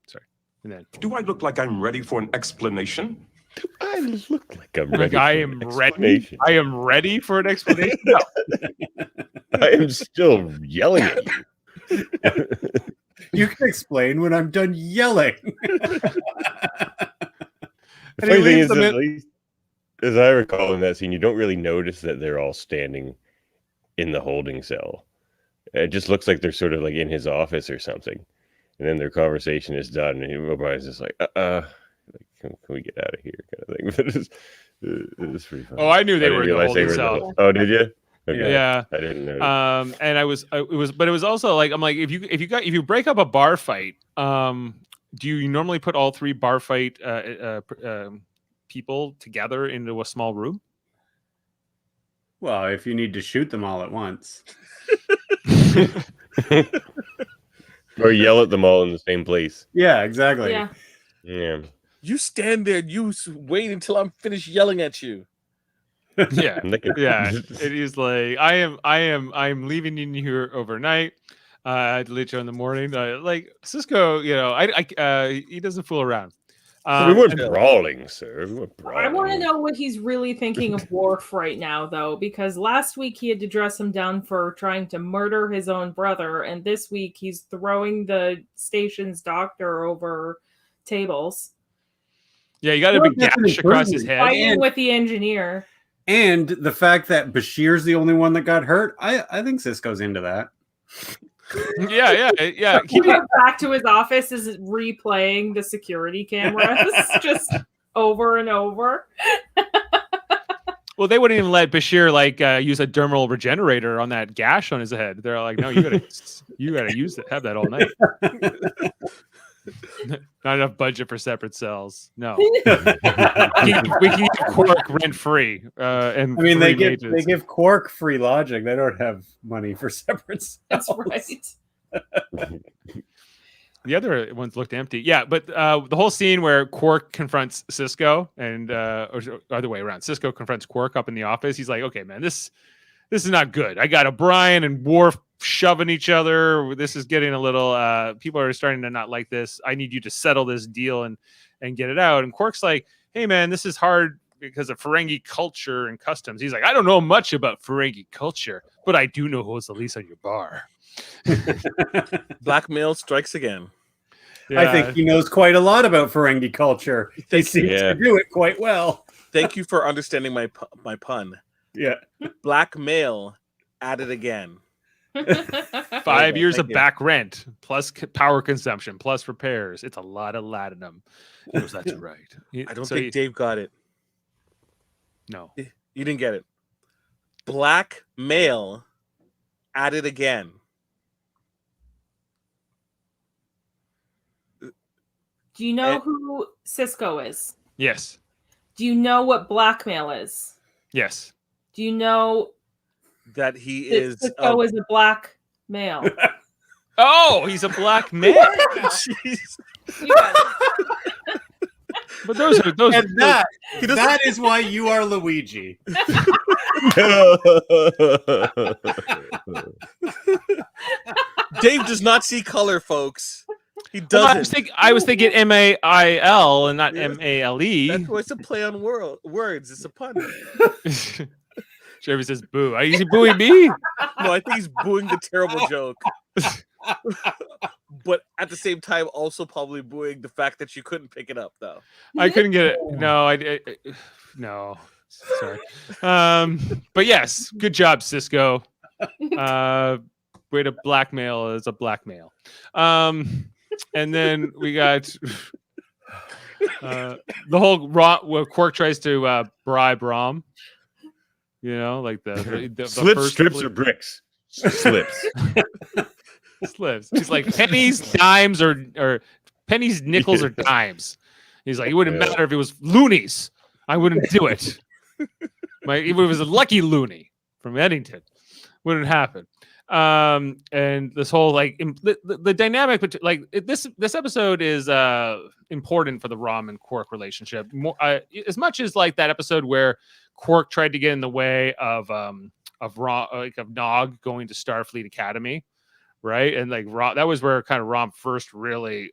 Speaker 2: and then
Speaker 9: Do I look like I'm ready for an explanation?
Speaker 1: I look like I'm
Speaker 2: like
Speaker 1: ready.
Speaker 2: I
Speaker 1: for
Speaker 2: am
Speaker 1: an
Speaker 2: ready.
Speaker 1: explanation.
Speaker 2: I am ready for an explanation. No.
Speaker 1: I am still yelling at you.
Speaker 3: You can explain when I'm done yelling.
Speaker 1: The
Speaker 2: And he
Speaker 1: funny thing
Speaker 2: leaves
Speaker 1: is,
Speaker 2: them
Speaker 1: that
Speaker 2: in-
Speaker 1: at least, as I recall in that scene, you don't really notice that they're all standing in the holding cell. It just looks like they're sort of like in his office or something. And then their conversation is done, and everybody's just like, can we get out of here, kind of thing. But it's pretty funny.
Speaker 2: Oh, I knew they were in the
Speaker 1: realize
Speaker 2: holding
Speaker 1: in the
Speaker 2: cell.
Speaker 1: Oh, did you? Okay.
Speaker 2: Yeah.
Speaker 1: I didn't know.
Speaker 2: And it was also like, I'm like, if you break up a bar fight, do you normally put all three bar fight people together into a small room?
Speaker 3: Well, if you need to shoot them all at once.
Speaker 1: Or yell at them all in the same place.
Speaker 3: Yeah, exactly.
Speaker 4: Yeah.
Speaker 1: Yeah.
Speaker 8: You stand there and you wait until I'm finished yelling at you.
Speaker 2: Yeah.
Speaker 1: I'm thinking-
Speaker 2: Yeah. It is like, I'm leaving in here overnight. I had to let you in the morning. Like Cisco, he doesn't fool around.
Speaker 1: we weren't
Speaker 2: and-
Speaker 1: brawling, sir. We weren't
Speaker 4: I
Speaker 1: brawling.
Speaker 4: want to know what he's really thinking of Worf right now, though, because last week he had to dress him down for trying to murder his own brother, and this week he's throwing the station's doctor over tables,
Speaker 2: Yeah, you got a
Speaker 3: Well,
Speaker 2: big
Speaker 3: that's an
Speaker 2: gash across his
Speaker 3: improvement.
Speaker 2: head.
Speaker 4: fighting with the engineer.
Speaker 3: And the fact that Bashir's the only one that got hurt, I think Cisco's into that.
Speaker 2: Yeah.
Speaker 4: He went back to his office, is replaying the security cameras just over and over.
Speaker 2: Well, they wouldn't even let Bashir use a dermal regenerator on that gash on his head. They're like, no, you gotta use it, have that all night. Not enough budget for separate cells. No, we can use Quark rent free. And
Speaker 3: I mean, they
Speaker 2: free
Speaker 3: give Quark free logic. They don't have money for separate cells.
Speaker 4: That's right.
Speaker 2: The other ones looked empty. Yeah, but the whole scene where Quark confronts Cisco and or other way around, Cisco confronts Quark up in the office. He's like, "Okay, man, this is not good. I got O'Brien and Worf shoving each other. This is getting a little. People are starting to not like this. I need you to settle this deal and get it out." And Quark's like, "Hey, man, this is hard because of Ferengi culture and customs." He's like, "I don't know much about Ferengi culture, but I do know who's the least on your bar."
Speaker 8: Blackmail strikes again.
Speaker 2: Yeah.
Speaker 3: I think he knows quite a lot about Ferengi culture. He seems
Speaker 1: Yeah.
Speaker 3: to do it quite well.
Speaker 8: Thank you for understanding my pun.
Speaker 3: Yeah.
Speaker 8: Blackmail at it again.
Speaker 2: 5 years of
Speaker 8: Thank you.
Speaker 2: back rent plus power consumption plus repairs. It's a lot of latinum. He goes, that's right.
Speaker 8: I don't think Dave got it.
Speaker 2: No.
Speaker 8: You didn't get it. Blackmail at it again.
Speaker 4: Do you know who Cisco is?
Speaker 2: Yes.
Speaker 4: Do you know what blackmail is?
Speaker 2: Yes.
Speaker 4: Do you know
Speaker 8: That he
Speaker 4: that
Speaker 8: is.
Speaker 4: Cisco is a black male?
Speaker 2: Oh, he's a black man.
Speaker 8: Jeez.
Speaker 4: You got it.
Speaker 2: But those are those.
Speaker 3: And that is why you are Luigi.
Speaker 8: Dave does not see color, folks. He
Speaker 2: Well,
Speaker 8: doesn't.
Speaker 2: I was thinking MAIL and not MALE.
Speaker 8: That's why it's a play on words. It's a pun.
Speaker 2: Jeremy says, "Boo." Are you booing me?
Speaker 8: No, I think he's booing the terrible joke. But at the same time, also probably booing the fact that you couldn't pick it up, though.
Speaker 2: I couldn't get it. No, no. Sorry. But yes, good job, Cisco. Way to blackmail is a blackmail. And then we got the whole where Quark tries to bribe Rom. You know, like the
Speaker 1: Slips,
Speaker 2: first
Speaker 1: strips, or bricks. Slips.
Speaker 2: Slips. He's like pennies, dimes, or pennies, nickels, or dimes. He's like, it wouldn't matter if it was loonies. I wouldn't do it. If it was a lucky loony from Eddington, wouldn't happen. And this whole like the dynamic, like this episode is important for the Rom and Quark relationship. More, as much as like that episode where Quark tried to get in the way of Nog going to Starfleet Academy, right? And like that was where kind of Rom first really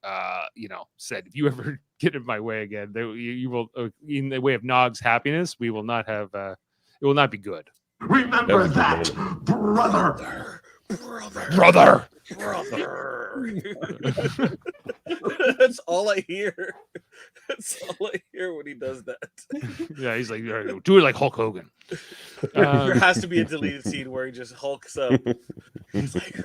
Speaker 2: said, if you ever get in my way again, you will, in the way of Nog's happiness, we will not have it will not be good.
Speaker 6: Remember that, brother.
Speaker 8: That's all I hear. That's all I hear when he does that.
Speaker 2: Yeah, he's like, do it like Hulk Hogan.
Speaker 8: There has to be a deleted scene where he just hulks up. He's like,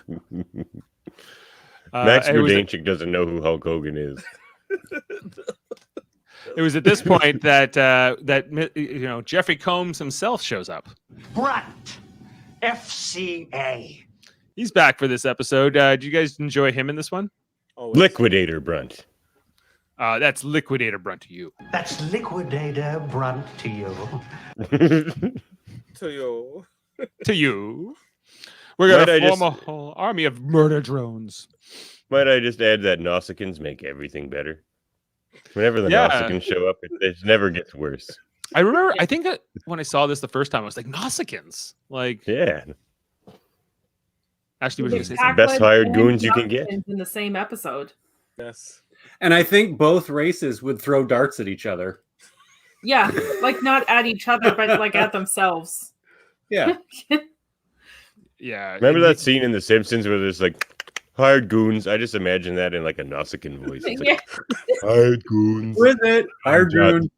Speaker 1: Max Verdanchik doesn't know who Hulk Hogan is.
Speaker 2: It was at this point that Jeffrey Combs himself shows up.
Speaker 10: Brunt, FCA.
Speaker 2: He's back for this episode. Did you guys enjoy him in this one?
Speaker 1: Liquidator Brunt.
Speaker 2: That's Liquidator Brunt to you.
Speaker 10: That's Liquidator Brunt to you.
Speaker 8: to you.
Speaker 2: To you. We're going to form a whole army of murder drones.
Speaker 1: Might I just add that Nausicaans make everything better? Whenever the Nausicaans show up, it never gets worse.
Speaker 2: I remember, I think when I saw this the first time, I was like, Nausicaans. Like,
Speaker 1: yeah.
Speaker 2: Actually, what did you say?
Speaker 1: The best hired goons you can get.
Speaker 4: In the same episode.
Speaker 8: Yes.
Speaker 3: And I think both races would throw darts at each other.
Speaker 4: Yeah, like not at each other, but like at themselves.
Speaker 3: Yeah.
Speaker 2: Yeah.
Speaker 1: Remember that scene in The Simpsons where there's like hired goons? I just imagine that in like a Nausicaan voice. It's like, hired goons.
Speaker 3: With it. Hired goon.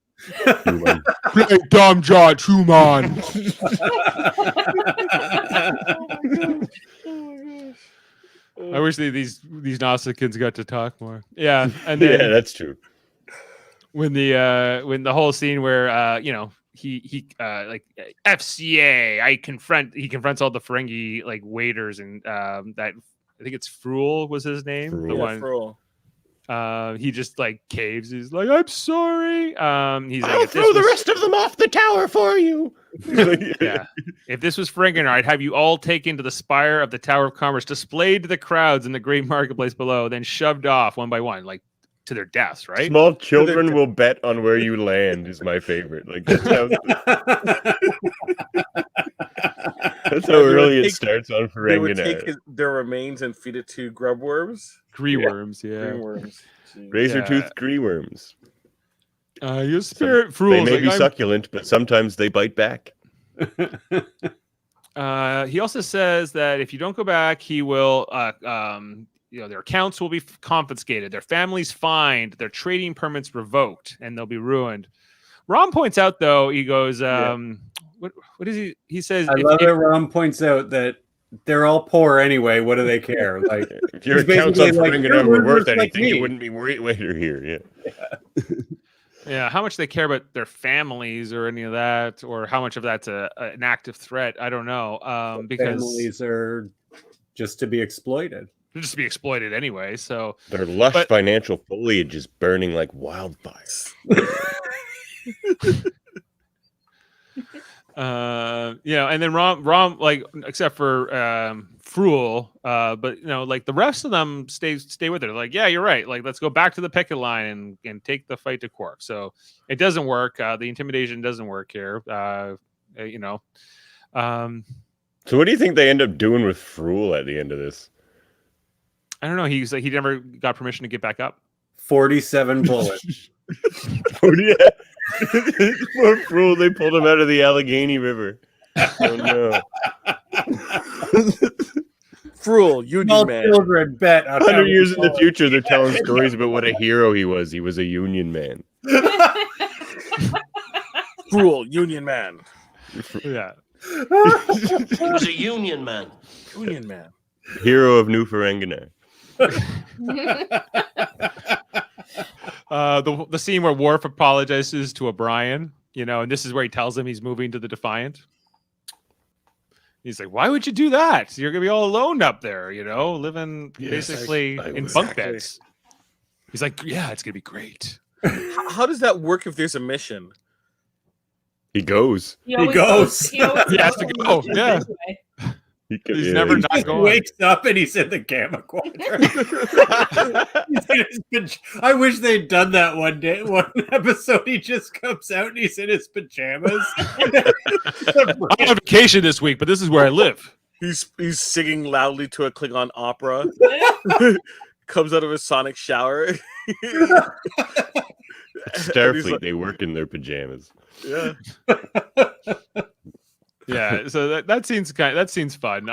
Speaker 2: Play Dom John Truman. I wish these Nausicaans got to talk more. Yeah, and then
Speaker 1: yeah, that's true.
Speaker 2: When the whole scene where he like FCA, he confronts all the Ferengi like waiters and that I think it's Fruel was his name.
Speaker 1: Fruel.
Speaker 2: The one.
Speaker 8: Fruel.
Speaker 2: He just like caves. He's like, I'm sorry. He's like,
Speaker 1: I'll throw the rest of them off the tower for you.
Speaker 2: Yeah. If this was Ferenginar, I'd have you all taken to the spire of the Tower of Commerce, displayed to the crowds in the great marketplace below, then shoved off one by one, like to their deaths, right?
Speaker 1: Small children will bet on where you land is my favorite. Like that's how early it starts on
Speaker 8: They would
Speaker 1: Ferenginar.
Speaker 8: take their remains and feed it to grub worms.
Speaker 2: Gree worms, yeah.
Speaker 8: Green worms.
Speaker 1: Razor-toothed gree worms.
Speaker 2: Your spirit
Speaker 1: They
Speaker 2: Fruel's
Speaker 1: may
Speaker 2: like,
Speaker 1: be succulent, but sometimes they bite back.
Speaker 2: He also says that if you don't go back, he will their accounts will be confiscated, their families fined, their trading permits revoked, and they'll be ruined. Rom points out, though, he goes, what is he? He says,
Speaker 3: I love it. Rom points out that they're all poor anyway. What do they care? Like,
Speaker 1: if your
Speaker 3: he's
Speaker 1: accounts on
Speaker 3: basically like,
Speaker 1: Ferenginar were worth
Speaker 3: like
Speaker 1: anything,
Speaker 3: me.
Speaker 1: you wouldn't be later here. Yeah.
Speaker 2: yeah, how much they care about their families or any of that, or how much of that's an active threat, I don't know. Because
Speaker 3: families are just to be exploited.
Speaker 2: just to be exploited anyway. So
Speaker 1: Their lush financial foliage is burning like wildfire.
Speaker 2: And then Rom like, except for Fruel, but like the rest of them stay with it. They're like, yeah, you're right. Like, let's go back to the picket line and take the fight to Quark. So it doesn't work. The intimidation doesn't work here.
Speaker 1: So what do you think they end up doing with Fruel at the end of this?
Speaker 2: I don't know. He's like, he never got permission to get back up.
Speaker 3: 47 bullets.
Speaker 1: Poor Fruel, they pulled him out of the Allegheny River. Oh no.
Speaker 8: Fruel, Union
Speaker 3: Small
Speaker 8: Man.
Speaker 3: children bet on
Speaker 1: 100 years in the future, they're telling stories about what a hero he was. He was a Union man.
Speaker 8: Fruel, Union Man.
Speaker 2: Yeah.
Speaker 5: He was a Union man.
Speaker 8: Union Man.
Speaker 1: Hero of New Ferenginar.
Speaker 2: The scene where Worf apologizes to O'Brien, and this is where he tells him he's moving to the Defiant. He's like, "Why would you do that? You're gonna be all alone up there, living basically in bunk beds." He's like, "Yeah, it's gonna be great."
Speaker 8: How does that work if there's a mission?
Speaker 1: He goes.
Speaker 4: He goes.
Speaker 2: He has to go. Yeah. He's never not going.
Speaker 3: Wakes up and he's in the gamma quadrant. I wish they'd done that one episode. He just comes out and he's in his pajamas.
Speaker 2: I'm on vacation this week, but this is where I live.
Speaker 8: He's singing loudly to a Klingon opera. Comes out of a sonic shower.
Speaker 1: Starfleet, they work in their pajamas.
Speaker 8: Yeah.
Speaker 2: Yeah, so that seems fun.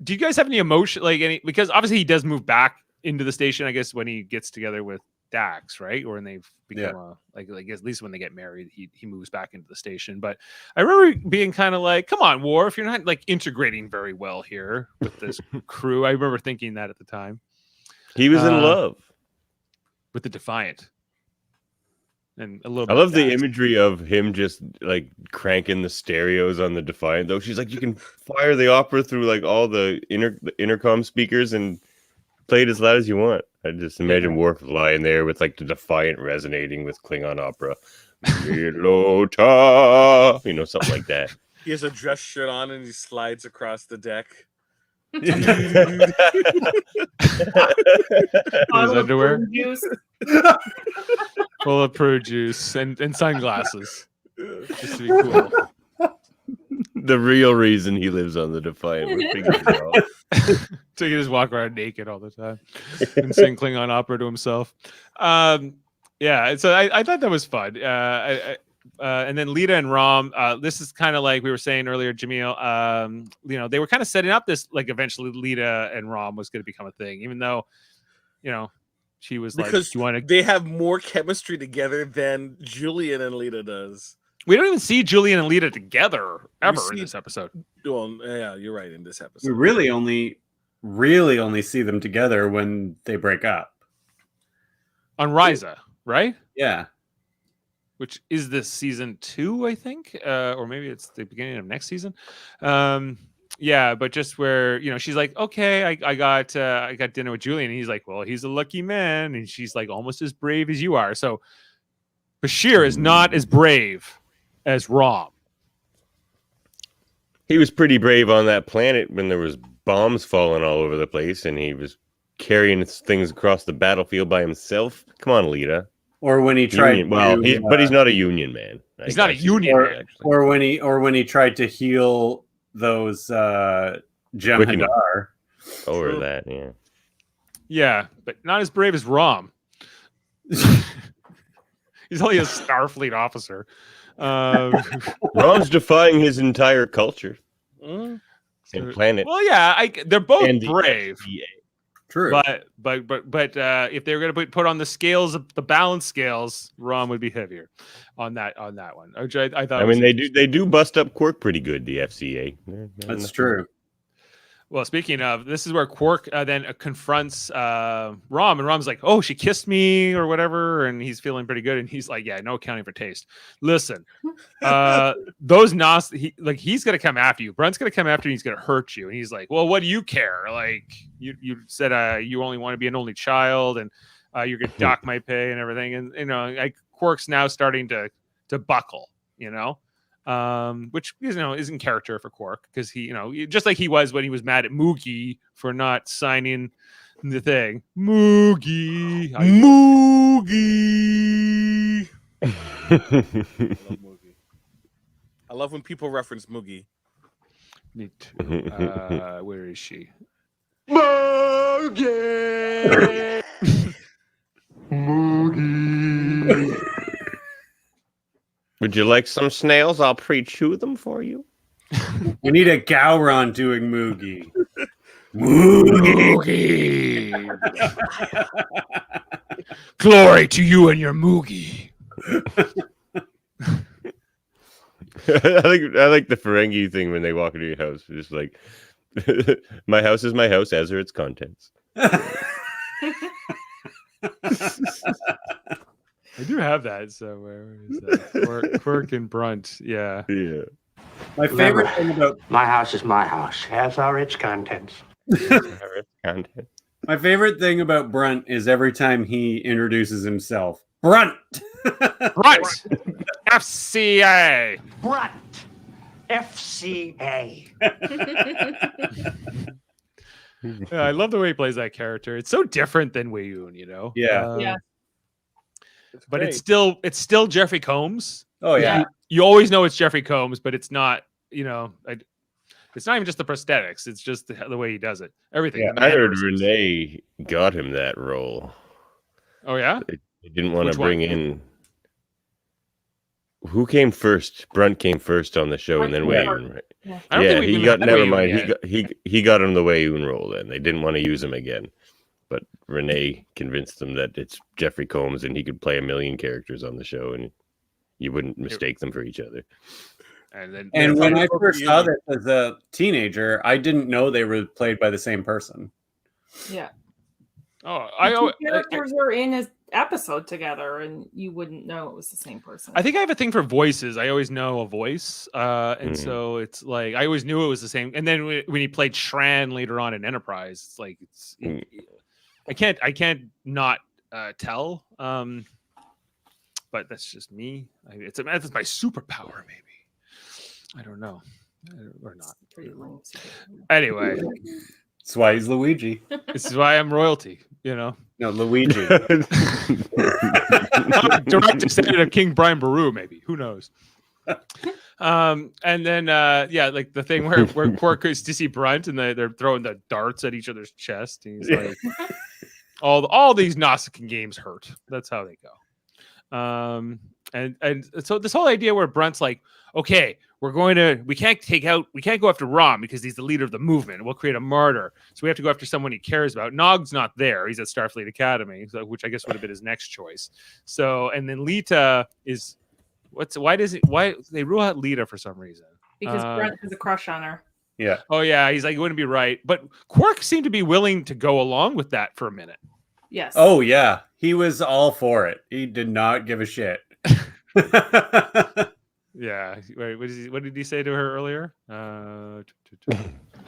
Speaker 2: Do you guys have any emotion, because obviously he does move back into the station, I guess, when he gets together with Dax, right? Or when they've become at least when they get married, he moves back into the station. But I remember being kind of like, come on, Worf, you're not integrating very well here with this crew. I remember thinking that at the time.
Speaker 1: He was in love
Speaker 2: with the Defiant. And a little
Speaker 1: I love the imagery of him just cranking the stereos on the Defiant, though. She's like, you can fire the opera through all the intercom speakers and play it as loud as you want. I just imagine Worf lying there with the Defiant resonating with Klingon opera. Milota, something like that.
Speaker 8: He has a dress shirt on and he slides across the deck.
Speaker 2: His underwear. Full of prune juice and sunglasses. Just to be cool.
Speaker 1: The real reason he lives on the Defiant.
Speaker 2: So he can just walk around naked all the time and sing Klingon opera to himself. Yeah, so I thought that was fun. And then Lita and Rom, this is kind of like we were saying earlier, Jaemeel, they were kind of setting up this, eventually Lita and Rom was going to become a thing, even though, she was
Speaker 8: because
Speaker 2: do you want to?
Speaker 8: They have more chemistry together than Julian and Lita does.
Speaker 2: We don't even see Julian and Lita together ever in this episode.
Speaker 8: Well, yeah, you're right. In this episode,
Speaker 3: we really only see them together when they break up
Speaker 2: on Ryza, right?
Speaker 3: Yeah.
Speaker 2: Which is this season 2, I think, or maybe it's the beginning of next season. Yeah, but just where she's like, okay, I got dinner with Julian, and he's like, well, he's a lucky man, and she's like, almost as brave as you are. So Bashir is not as brave as Rom.
Speaker 1: He was pretty brave on that planet when there was bombs falling all over the place, and he was carrying things across the battlefield by himself. Come on, Lita.
Speaker 3: Or when he tried,
Speaker 1: but he's not a Union man.
Speaker 2: He's not a Union man, actually.
Speaker 3: Or when he tried to heal those Jem'Hadar.
Speaker 1: Or that, yeah.
Speaker 2: Yeah, but not as brave as Rom. He's only a Starfleet officer.
Speaker 1: Rom's defying his entire culture and planet.
Speaker 2: Well, yeah, they're both brave.
Speaker 3: True,
Speaker 2: but if they were going to put on the scales, the balance scales, Rom would be heavier on that one. Which I thought.
Speaker 1: I mean, they do bust up Quark pretty good. The FCA.
Speaker 3: That's true.
Speaker 2: Well, speaking of, this is where Quark then confronts Rom, and Rom's like, "Oh, she kissed me or whatever," and he's feeling pretty good, and he's like, "Yeah, no accounting for taste. Listen, those he's gonna come after you. Brent's gonna come after you. He's gonna hurt you." And he's like, "Well, what do you care? Like, you said you only want to be an only child, and you're gonna dock my pay and everything." And Quark's now starting to buckle, which isn't character for Quark, because he just like he was when he was mad at Moogie for not signing the thing. Moogie.
Speaker 8: I love when people reference Moogie.
Speaker 2: Me too. Where is she?
Speaker 6: Moogie. Moogie.
Speaker 1: Would you like some snails? I'll pre-chew them for you.
Speaker 3: We need a Gowron doing Moogie.
Speaker 2: Moogie. Glory to you and your Moogie.
Speaker 1: I like the Ferengi thing when they walk into your house. Just like, My house is my house, as are its contents.
Speaker 2: I do have that. So where is that? Quirk and Brunt. Yeah.
Speaker 1: Yeah.
Speaker 3: My favorite thing about
Speaker 7: My house is my house, as are its contents.
Speaker 1: Content.
Speaker 3: my favorite thing about Brunt is every time he introduces himself, Brunt.
Speaker 2: Brunt. FCA.
Speaker 7: Brunt. FCA.
Speaker 2: Yeah, I love the way he plays that character. It's so different than Wayoon, you know.
Speaker 3: Yeah.
Speaker 4: Yeah.
Speaker 2: But it's still Jeffrey Combs.
Speaker 3: Oh yeah.
Speaker 2: You always know it's Jeffrey Combs, but it's not. You know, it's not even just the prosthetics. It's just the way he does it. Everything.
Speaker 3: Yeah,
Speaker 1: I heard Renee got him that role.
Speaker 2: Oh yeah.
Speaker 1: They didn't want
Speaker 2: Which
Speaker 1: to bring
Speaker 2: one?
Speaker 1: in. Who came first? Brunt came first on the show, and then
Speaker 4: Brunt.
Speaker 1: Wayoon, right?
Speaker 4: Yeah.
Speaker 2: I don't
Speaker 1: Yeah,
Speaker 2: think we've
Speaker 1: he
Speaker 2: even
Speaker 1: got.
Speaker 2: had
Speaker 1: Never
Speaker 2: Wayoon
Speaker 1: mind.
Speaker 2: yet.
Speaker 1: He got him the Wayoon role. Then they didn't want to use him again, but Renee convinced them that it's Jeffrey Combs, and he could play a million characters on the show, and you wouldn't mistake them for each other.
Speaker 3: And when I first saw this as a teenager, I didn't know they were played by the same person.
Speaker 4: Yeah.
Speaker 2: Oh,
Speaker 4: The two characters were in an episode together, and you wouldn't know it was the same person.
Speaker 2: I think I have a thing for voices. I always know a voice, and so it's like I always knew it was the same. And then when he played Shran later on in Enterprise, it's like I can't not tell. But that's just me. It's my superpower, maybe. I don't know, or not.
Speaker 4: Pretty lame.
Speaker 2: Anyway,
Speaker 3: That's why he's Luigi.
Speaker 2: this is why I'm royalty. You know,
Speaker 3: No, Luigi.
Speaker 2: direct descendant of King Brian Baru, maybe. Who knows? And then like the thing where Quark is to see Brunt and they're throwing the darts at each other's chest. And he's like, all these Nausicaan games hurt. That's how they go. And so this whole idea where Brunt's like, okay, we can't go after Rom because he's the leader of the movement. We'll create a martyr. So we have to go after someone he cares about. Nog's not there. He's at Starfleet Academy, which I guess would have been his next choice. So, and then Lita is why they rule out Lita for some reason?
Speaker 4: Because Brunt has a crush on her.
Speaker 3: Yeah.
Speaker 2: Oh yeah. He's like, it wouldn't be right. But Quark seemed to be willing to go along with that for a minute.
Speaker 4: Yes.
Speaker 3: Oh yeah. He was all for it. He did not give a shit.
Speaker 2: Yeah. Wait, what did he say to her earlier?
Speaker 7: I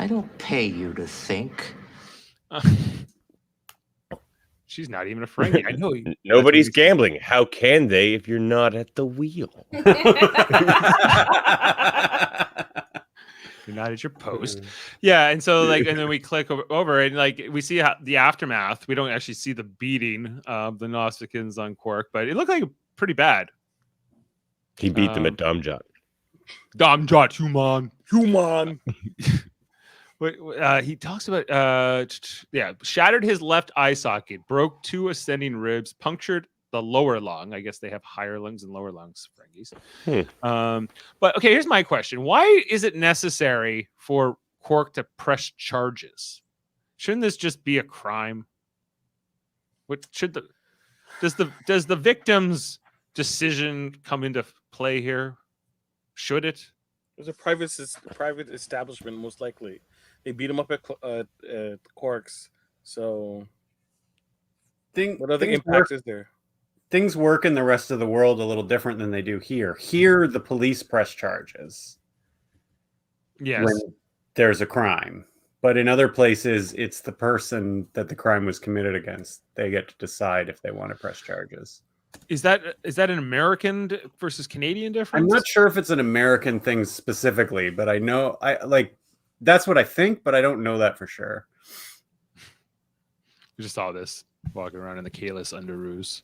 Speaker 7: don't pay you to think.
Speaker 2: She's not even a Ferengi. I know.
Speaker 1: Nobody's gambling. How can they if you're not at the wheel?
Speaker 2: You're not at your post. Yeah, and so and then we click over and we see the aftermath. We don't actually see the beating of the Nausicans on Quark, but it looked like pretty bad.
Speaker 1: He beat them at Domjot.
Speaker 2: Domjot, human. He talks about shattered his left eye socket, broke 2 ascending ribs, punctured the lower lung. I guess they have higher lungs and lower lungs, Ferengis. But okay, here's my question: why is it necessary for Quark to press charges? Shouldn't this just be a crime? Does the victim's decision come into play here? Should it?
Speaker 8: It was a private establishment, most likely. They beat him up at Quark's. So, what other impact is there?
Speaker 3: Things work in the rest of the world a little different than they do here. Here, the police press charges.
Speaker 2: Yes.
Speaker 3: When there's a crime. But in other places, it's the person that the crime was committed against. They get to decide if they want to press charges.
Speaker 2: Is that an American versus Canadian difference?
Speaker 3: I'm not sure if it's an American thing specifically, but I know that's what I think, but I don't know that for sure.
Speaker 2: We just saw this walking around in the Kalis underoos.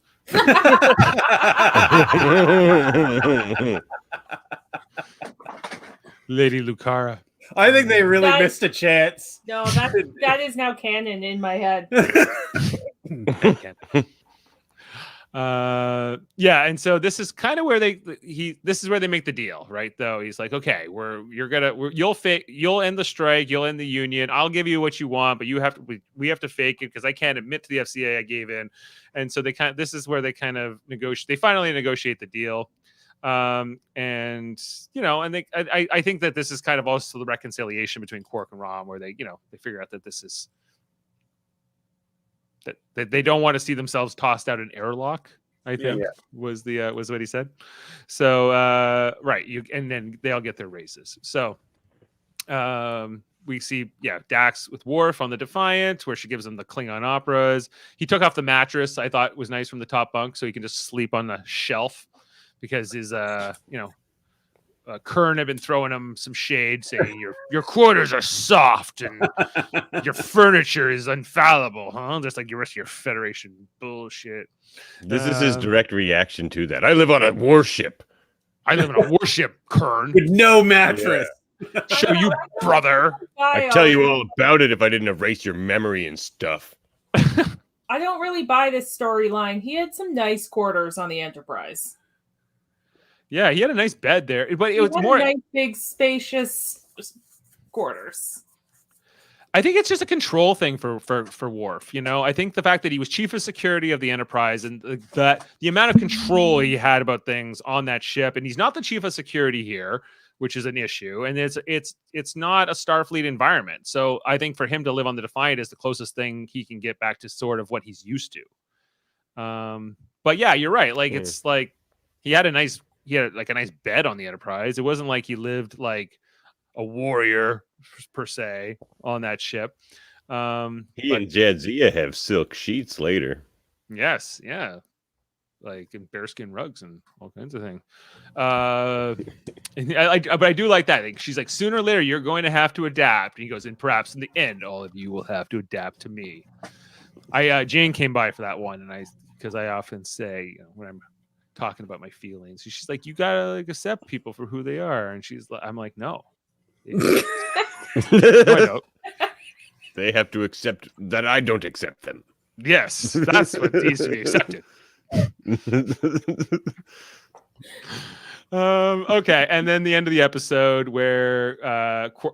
Speaker 2: Lady Lucara.
Speaker 3: I think they really missed a chance.
Speaker 4: No, that is now canon in my head.
Speaker 2: And so this is kind of where this is where they make the deal, right? Though he's like, okay, you'll end the strike, you'll end the union, I'll give you what you want, but we have to fake it because I can't admit to the FCA I gave in. And so this is where they kind of negotiate. They finally negotiate the deal. And I think that this is kind of also the reconciliation between Quark and Rom, where they figure out that this is that they don't want to see themselves tossed out an airlock. I think was what he said. So right, and then they all get their raises. So we see Dax with Worf on the Defiant, where she gives him the Klingon operas. He took off the mattress. I thought was nice from the top bunk, so he can just sleep on the shelf, because his Kern had been throwing him some shade, saying your quarters are soft and your furniture is infallible, huh? Just like the rest of your Federation bullshit.
Speaker 1: This is his direct reaction to that. I live on a warship.
Speaker 2: I live on a warship, Kern.
Speaker 3: With no mattress.
Speaker 2: Yeah. Show you, brother.
Speaker 1: I'd tell you all about it if I didn't erase your memory and stuff.
Speaker 4: I don't really buy this storyline. He had some nice quarters on the Enterprise.
Speaker 2: Yeah, he had a nice bed there, but it was
Speaker 4: more nice, big, spacious quarters.
Speaker 2: I think it's just a control thing for Worf. I think the fact that he was chief of security of the Enterprise and the amount of control he had about things on that ship, and he's not the chief of security here, which is an issue, and it's not a Starfleet environment. So I think for him to live on the Defiant is the closest thing he can get back to sort of what he's used to. But yeah, you're right. Like it's like he had a nice bed on the Enterprise. It wasn't like he lived like a warrior per se on that ship.
Speaker 1: He and Jadzia have silk sheets later.
Speaker 2: Yes, yeah, like in bearskin rugs and all kinds of things. But I do like that. Like, she's like, sooner or later you're going to have to adapt. And he goes, and perhaps in the end, all of you will have to adapt to me. Jane came by for that one, and because I often say when I'm talking about my feelings, she's like, you gotta like accept people for who they are, and I'm like, no. No, I don't.
Speaker 1: They have to accept that I don't accept them.
Speaker 2: Yes, that's what needs to be accepted. Okay, and then the end of the episode where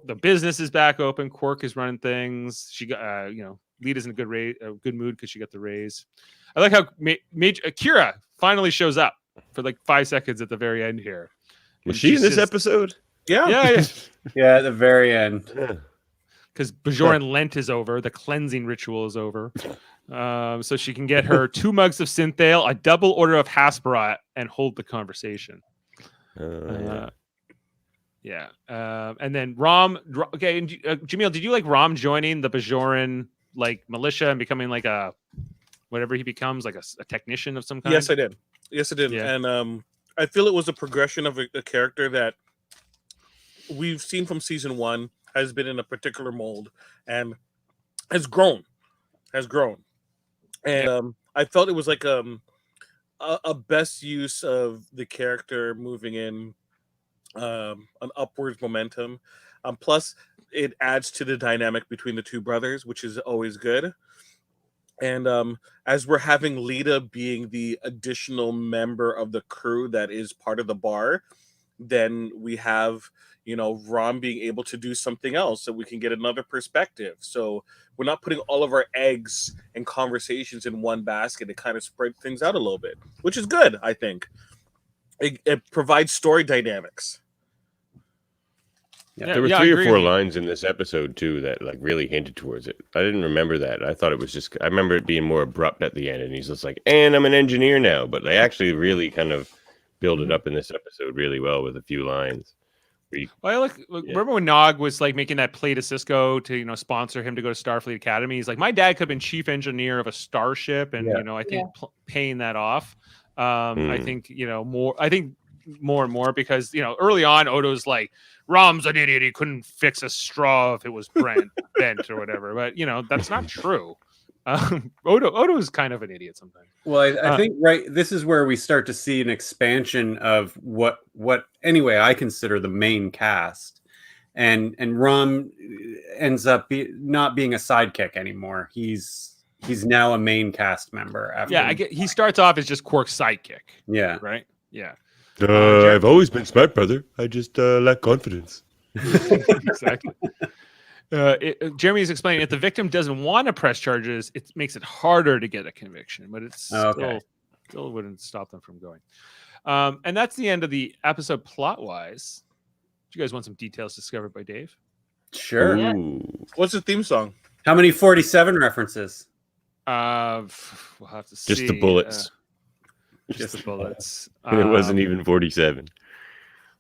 Speaker 2: the business is back open. Quark is running things. She got Lita's in a good mood because she got the raise. I like how Kira finally shows up for like 5 seconds at the very end here.
Speaker 1: Was she in this episode?
Speaker 2: Yeah.
Speaker 3: Yeah, at the very end.
Speaker 2: Because Bajoran Lent is over. The cleansing ritual is over. So she can get her 2 mugs of synthale, a double order of Hasperat, and hold the conversation. Yeah. And then Rom. Okay, and, Jaemeel, did you like Rom joining the Bajoran like militia and becoming like a whatever he becomes, like a technician of some kind?
Speaker 8: Yes, I did. Yeah. And I feel it was a progression of a character that we've seen from season 1, has been in a particular mold and has grown. And I felt it was like a best use of the character moving in an upwards momentum. Plus, it adds to the dynamic between the two brothers, which is always good. And as we're having Lita being the additional member of the crew that is part of the bar, then we have Rom being able to do something else so we can get another perspective. So we're not putting all of our eggs and conversations in one basket. It kind of spread things out a little bit, which is good, I think. It provides story dynamics.
Speaker 1: Yeah, there were 3 or 4 lines in this episode too that like really hinted towards it. I didn't remember that. I thought it was just. I remember it being more abrupt at the end, and he's just like, "And I'm an engineer now." But they actually really kind of build it up in this episode really well with a few lines.
Speaker 2: Remember when Nog was like making that play to Cisco to sponsor him to go to Starfleet Academy? He's like, my dad could have been chief engineer of a starship, and I think paying that off. I think more and more because early on Odo's like, Rom's an idiot, he couldn't fix a straw if it was bent or whatever, but that's not true. Odo is kind of an idiot sometimes.
Speaker 3: Well, I think this is where we start to see an expansion of what anyway I consider the main cast, and Rom ends up not being a sidekick anymore. He's now a main cast member.
Speaker 2: He starts off as just Quark's sidekick.
Speaker 3: Yeah.
Speaker 2: Right. Yeah.
Speaker 1: I've always been smart, brother. I just lack confidence.
Speaker 2: Exactly. Jeremy is explaining if the victim doesn't want to press charges, it makes it harder to get a conviction, but it's still Still wouldn't stop them from going. And that's the end of the episode plot-wise. Do you guys want some details discovered by Dave?
Speaker 3: Sure.
Speaker 4: Yeah.
Speaker 1: Ooh.
Speaker 8: What's the theme song?
Speaker 3: How many 47 references?
Speaker 2: We'll have to see.
Speaker 1: Just the bullets.
Speaker 2: Just the bullets.
Speaker 1: It wasn't even 47.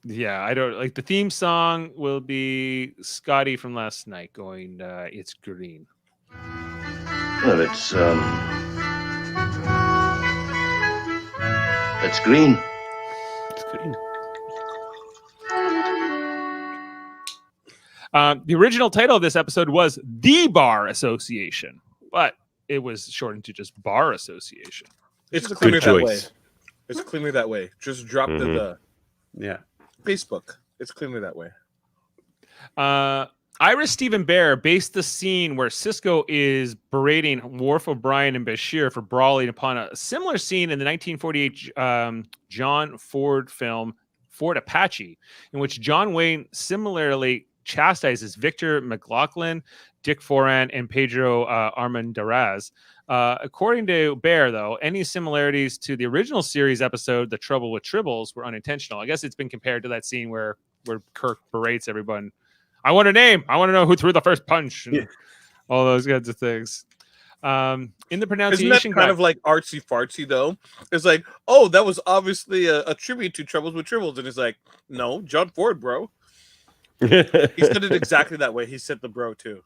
Speaker 2: Yeah, I don't like the theme song. Will be Scotty from last night going. It's green.
Speaker 5: Well, it's green.
Speaker 1: It's green.
Speaker 2: The original title of this episode was The Bar Association, but it was shortened to just Bar Association.
Speaker 8: It's
Speaker 1: Good
Speaker 8: cleaner that way.
Speaker 1: choice.
Speaker 8: It's cleaner that way. Just drop the
Speaker 3: Yeah.
Speaker 8: Facebook. It's cleaner that way.
Speaker 2: Ira Stephen Bear based the scene where Sisko is berating Worf, O'Brien, and Bashir for brawling upon a similar scene in the 1948 John Ford film Ford Apache, in which John Wayne similarly chastises Victor McLaughlin, Dick Foran, and Pedro Armendáriz. According to Bear, though, any similarities to the original series episode, The Trouble with Tribbles, were unintentional. I guess it's been compared to that scene where Kirk berates everyone. I want a name. I want to know who threw the first punch. And all those kinds of things. In the pronunciation,
Speaker 8: Isn't that kind of like artsy fartsy though? It's like, oh, that was obviously a tribute to Troubles with Tribbles, and it's like, no, John Ford, bro. He said it exactly that way. He said the bro too.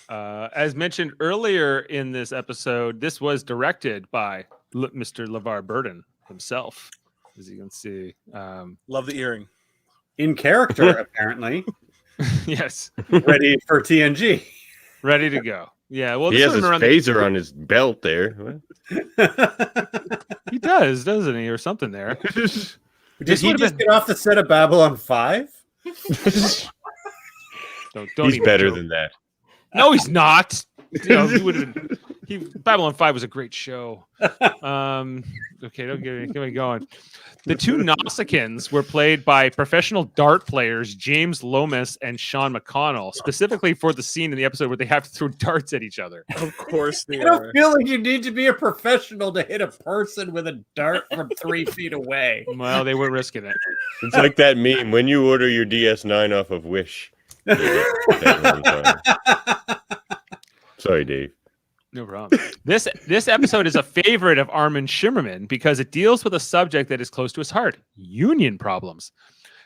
Speaker 2: As mentioned earlier in this episode, this was directed by Mr. LeVar Burton himself, as you can see.
Speaker 8: Love the earring.
Speaker 3: In character, apparently.
Speaker 2: Yes.
Speaker 3: Ready for TNG.
Speaker 2: Ready to go. Yeah. Well,
Speaker 1: He
Speaker 2: this
Speaker 1: has his
Speaker 2: around
Speaker 1: phaser on his belt there.
Speaker 2: He does, doesn't he, or something there?
Speaker 3: Did he just get off the set of Babylon 5?
Speaker 2: Don't
Speaker 1: He's
Speaker 2: even
Speaker 1: better
Speaker 2: joke.
Speaker 1: than that.
Speaker 2: No, he's not. You know, Babylon 5 was a great show. Okay, don't get me going. The two Nausicaans were played by professional dart players James Lomas and Sean McConnell, specifically for the scene in the episode where they have to throw darts at each other.
Speaker 8: Of course they
Speaker 3: I don't feel like you need to be a professional to hit a person with a dart from 3 feet away.
Speaker 2: Well, they were risking it.
Speaker 1: It's like that meme when you order your DS9 off of Wish. Sorry, Dave.
Speaker 2: No problem. This episode is a favorite of Armin Shimmerman because it deals with a subject that is close to his heart: union problems.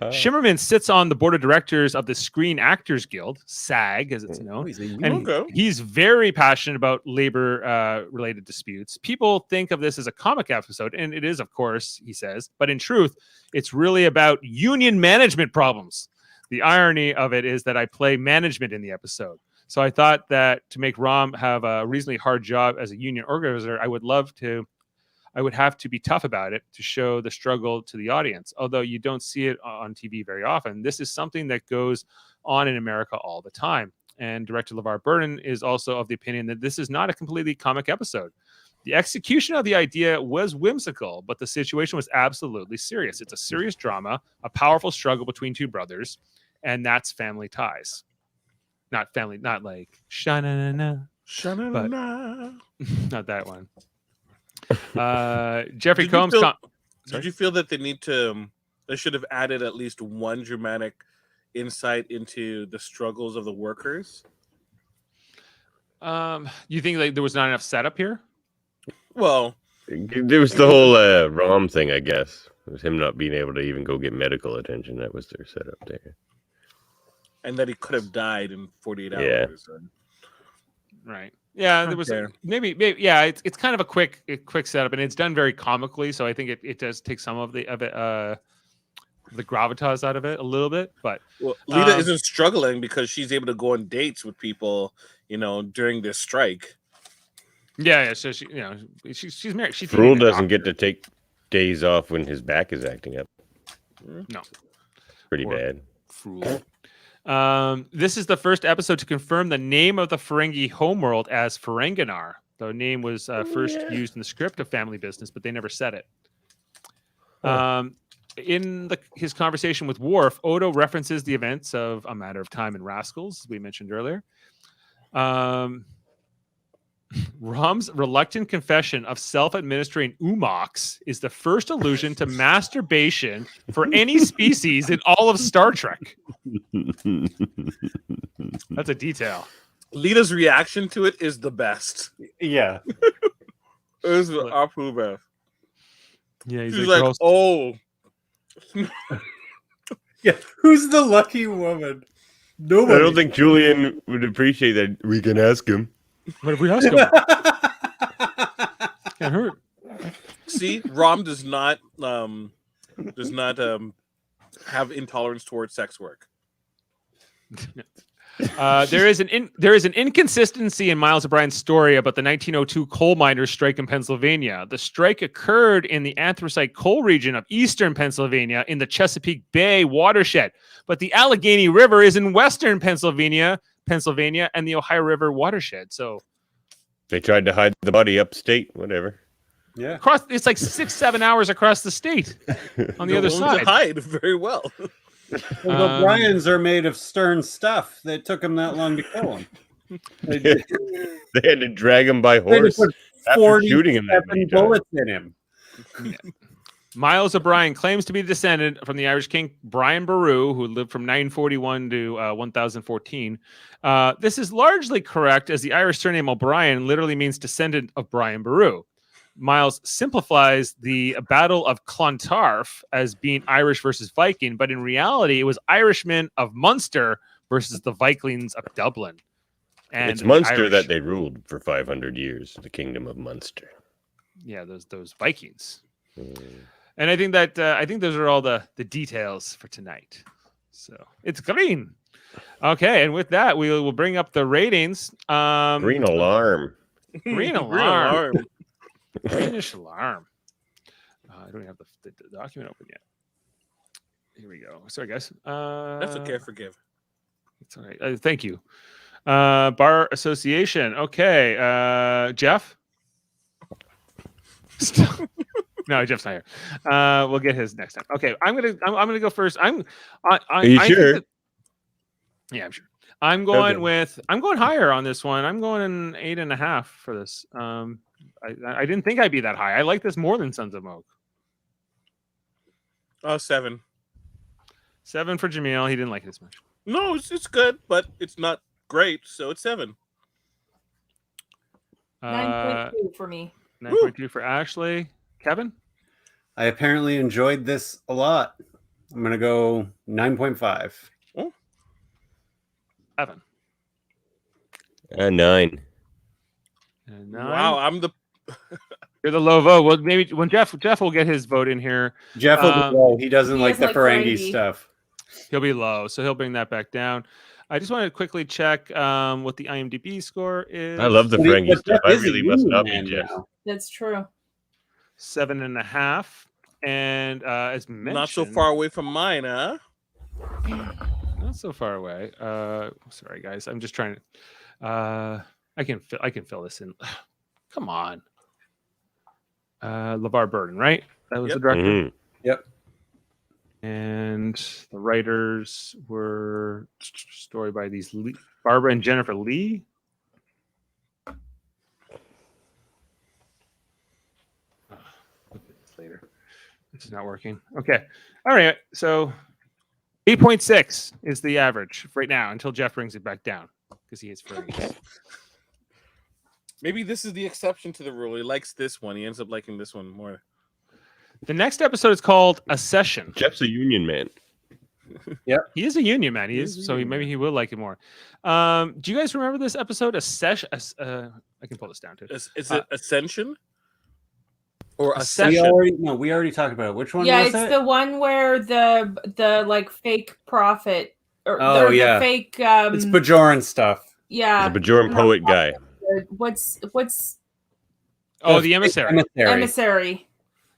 Speaker 2: Shimmerman sits on the board of directors of the Screen Actors Guild, SAG, as it's known, and he's very passionate about labor-related disputes. People think of this as a comic episode, and it is, of course, he says, but in truth, it's really about union management problems. The irony of it is that I play management in the episode. So I thought that to make Rom have a reasonably hard job as a union organizer, I would have to be tough about it to show the struggle to the audience. Although you don't see it on TV very often, this is something that goes on in America all the time. And director LeVar Burton is also of the opinion that this is not a completely comic episode. The execution of the idea was whimsical, but the situation was absolutely serious. It's a serious drama, a powerful struggle between two brothers, and that's family ties. Not family, not like sha-na-na-na, but not that one. Jeffrey Combs.
Speaker 8: Did you feel that they should have added at least one dramatic insight into the struggles of the workers?
Speaker 2: You think like there was not enough setup here?
Speaker 8: Well,
Speaker 1: there was the whole Rom thing, I guess. It was him not being able to even go get medical attention. That was their setup there.
Speaker 8: And that he could have died in 48
Speaker 1: Yeah.
Speaker 8: hours.
Speaker 2: Right. Yeah, there was maybe yeah, it's kind of a quick setup, and it's done very comically, so I think it does take some of the gravitas out of it a little bit. But
Speaker 8: Lita isn't struggling because she's able to go on dates with people, during this strike.
Speaker 2: Yeah. So she's married.
Speaker 1: Rule doesn't get to take days off when his back is acting up.
Speaker 2: No.
Speaker 1: Pretty bad.
Speaker 2: Fool. This is the first episode to confirm the name of the Ferengi homeworld as Ferenginar. The name was first used in the script of Family Business, but they never said it. In his conversation with Worf, Odo references the events of A Matter of Time and Rascals, as we mentioned earlier. Rom's reluctant confession of self-administering umox is the first allusion to masturbation for any species in all of Star Trek. That's a detail.
Speaker 8: Lita's reaction to it is the best.
Speaker 3: Yeah.
Speaker 8: It was the absolute best.
Speaker 2: Yeah, he's
Speaker 8: She's like,
Speaker 2: "Girls,
Speaker 8: oh.
Speaker 3: Yeah. Who's the lucky woman? Nobody.
Speaker 1: I don't think Julian would appreciate that. We can ask him.
Speaker 2: what if we ask him? Can't hurt."
Speaker 8: See, Rom does not have intolerance towards sex work.
Speaker 2: There is an inconsistency in Miles O'Brien's story about the 1902 coal miners' strike in Pennsylvania. The strike occurred in the anthracite coal region of eastern Pennsylvania in the Chesapeake Bay watershed, but the Allegheny River is in western Pennsylvania, and the Ohio River watershed. So
Speaker 1: They tried to hide the body upstate. Whatever.
Speaker 3: Yeah.
Speaker 2: it's like 6-7 hours across the state on the other
Speaker 8: Willing
Speaker 2: side.
Speaker 8: to hide very well.
Speaker 3: Well, the O'Briens are made of stern stuff. That took them that long to kill him.
Speaker 1: They had to drag him by
Speaker 3: They
Speaker 1: horse
Speaker 3: put
Speaker 1: after shooting him that many
Speaker 3: 47
Speaker 1: times.
Speaker 3: bullets in him.
Speaker 2: Miles O'Brien claims to be descendant from the Irish king Brian Boru, who lived from 941 to 1014. This is largely correct, as the Irish surname O'Brien literally means descendant of Brian Boru. Miles simplifies the Battle of Clontarf as being Irish versus Viking, but in reality, it was Irishmen of Munster versus the Vikings of Dublin. And
Speaker 1: It's Munster
Speaker 2: Irish-
Speaker 1: that they ruled for 500 years, the kingdom of Munster.
Speaker 2: Yeah, those Vikings. And I think those are all the details for tonight. So it's green. Okay, and with that, we will bring up the ratings.
Speaker 1: Green alarm.
Speaker 2: Green alarm. Greenish alarm. I don't even have the document open yet. Here we go. Sorry, guys.
Speaker 8: That's okay, forgive.
Speaker 2: It's all right. Thank you. Bar Association. Okay. Jeff? No, Jeff's not here. We'll get his next time. Okay, I'm gonna go first.
Speaker 1: Are you sure?
Speaker 2: Yeah, I'm sure. I'm going higher on this one. I'm going an 8.5 for this. I didn't think I'd be that high. I like this more than Sons of Moke.
Speaker 8: Oh, 7.
Speaker 2: 7 for Jaemeel. He didn't like it as much.
Speaker 8: No, it's good, but it's not great, so it's 7.
Speaker 4: 9.2 for me.
Speaker 2: 9.2 for Ashley. Kevin?
Speaker 3: I apparently enjoyed this a lot. I'm going to go 9.5.
Speaker 8: Oh.
Speaker 2: Evan?
Speaker 1: 9.
Speaker 2: And 9.
Speaker 8: Wow, I'm the
Speaker 2: You're the low vote. Well, maybe when Jeff will get his vote in here.
Speaker 3: Jeff will be low. He doesn't
Speaker 4: He
Speaker 3: like the
Speaker 4: doesn't like
Speaker 3: Ferengi
Speaker 4: Ferengi.
Speaker 3: stuff.
Speaker 2: He'll be low, so he'll bring that back down. I just want to quickly check what the IMDb score is.
Speaker 1: I love the
Speaker 3: But
Speaker 1: Ferengi
Speaker 3: Jeff
Speaker 1: stuff. I
Speaker 3: is a
Speaker 1: really must
Speaker 3: union
Speaker 1: not be
Speaker 3: man
Speaker 1: Jeff.
Speaker 3: now.
Speaker 4: That's true.
Speaker 2: 7.5. And as mentioned,
Speaker 8: not so far away from mine, huh?
Speaker 2: Not so far away. Sorry guys, I'm just trying to. I can fill this in. Come on. LeVar Burton, right? That was the director.
Speaker 1: Mhm.
Speaker 3: Yep.
Speaker 2: And the writers were story by these Barbara and Jennifer Lee. Look at this later. This is not working. Okay. All right. So 8.6 is the average right now until Jeff brings it back down because he is free.
Speaker 8: Maybe this is the exception to the rule. He likes this one. He ends up liking this one more.
Speaker 2: The next episode is called A Session.
Speaker 1: Jeff's a union man.
Speaker 2: He is a union man. He is, so maybe he will like it more. Do you guys remember this episode? A session. I can pull this down too.
Speaker 8: Is it Ascension? Or
Speaker 2: A
Speaker 8: a
Speaker 2: Session.
Speaker 3: We already talked about it. Which one
Speaker 4: Yeah,
Speaker 3: was
Speaker 4: it's
Speaker 3: it?
Speaker 4: the one where the like fake prophet or
Speaker 3: Oh,
Speaker 4: the
Speaker 3: yeah.
Speaker 4: fake
Speaker 3: It's Bajoran stuff.
Speaker 4: yeah.
Speaker 1: The Bajoran poet guy.
Speaker 4: What's
Speaker 2: Oh, the emissary.
Speaker 4: emissary?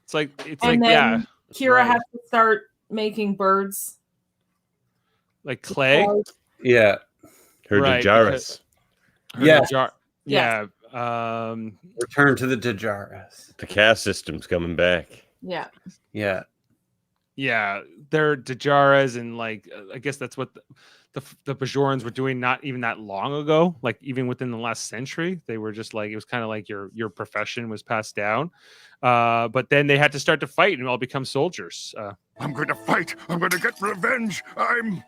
Speaker 2: It's like
Speaker 4: And then
Speaker 2: yeah,
Speaker 4: Kira
Speaker 2: right.
Speaker 4: has to start making birds.
Speaker 2: like clay.
Speaker 3: Yeah.
Speaker 1: Her
Speaker 2: Right,
Speaker 1: Dajaris.
Speaker 2: Her
Speaker 3: Yeah.
Speaker 2: jar-
Speaker 4: Yes.
Speaker 2: yeah.
Speaker 3: Return to the Dajaris.
Speaker 1: The caste system's coming back.
Speaker 4: Yeah.
Speaker 3: Yeah.
Speaker 2: Yeah, they're Dajaras, and like I guess that's what the Bajorans were doing not even that long ago, like even within the last century. They were just like, it was kind of like your profession was passed down. But then they had to start to fight and all become soldiers.
Speaker 12: I'm going to fight. I'm going to get revenge. I'm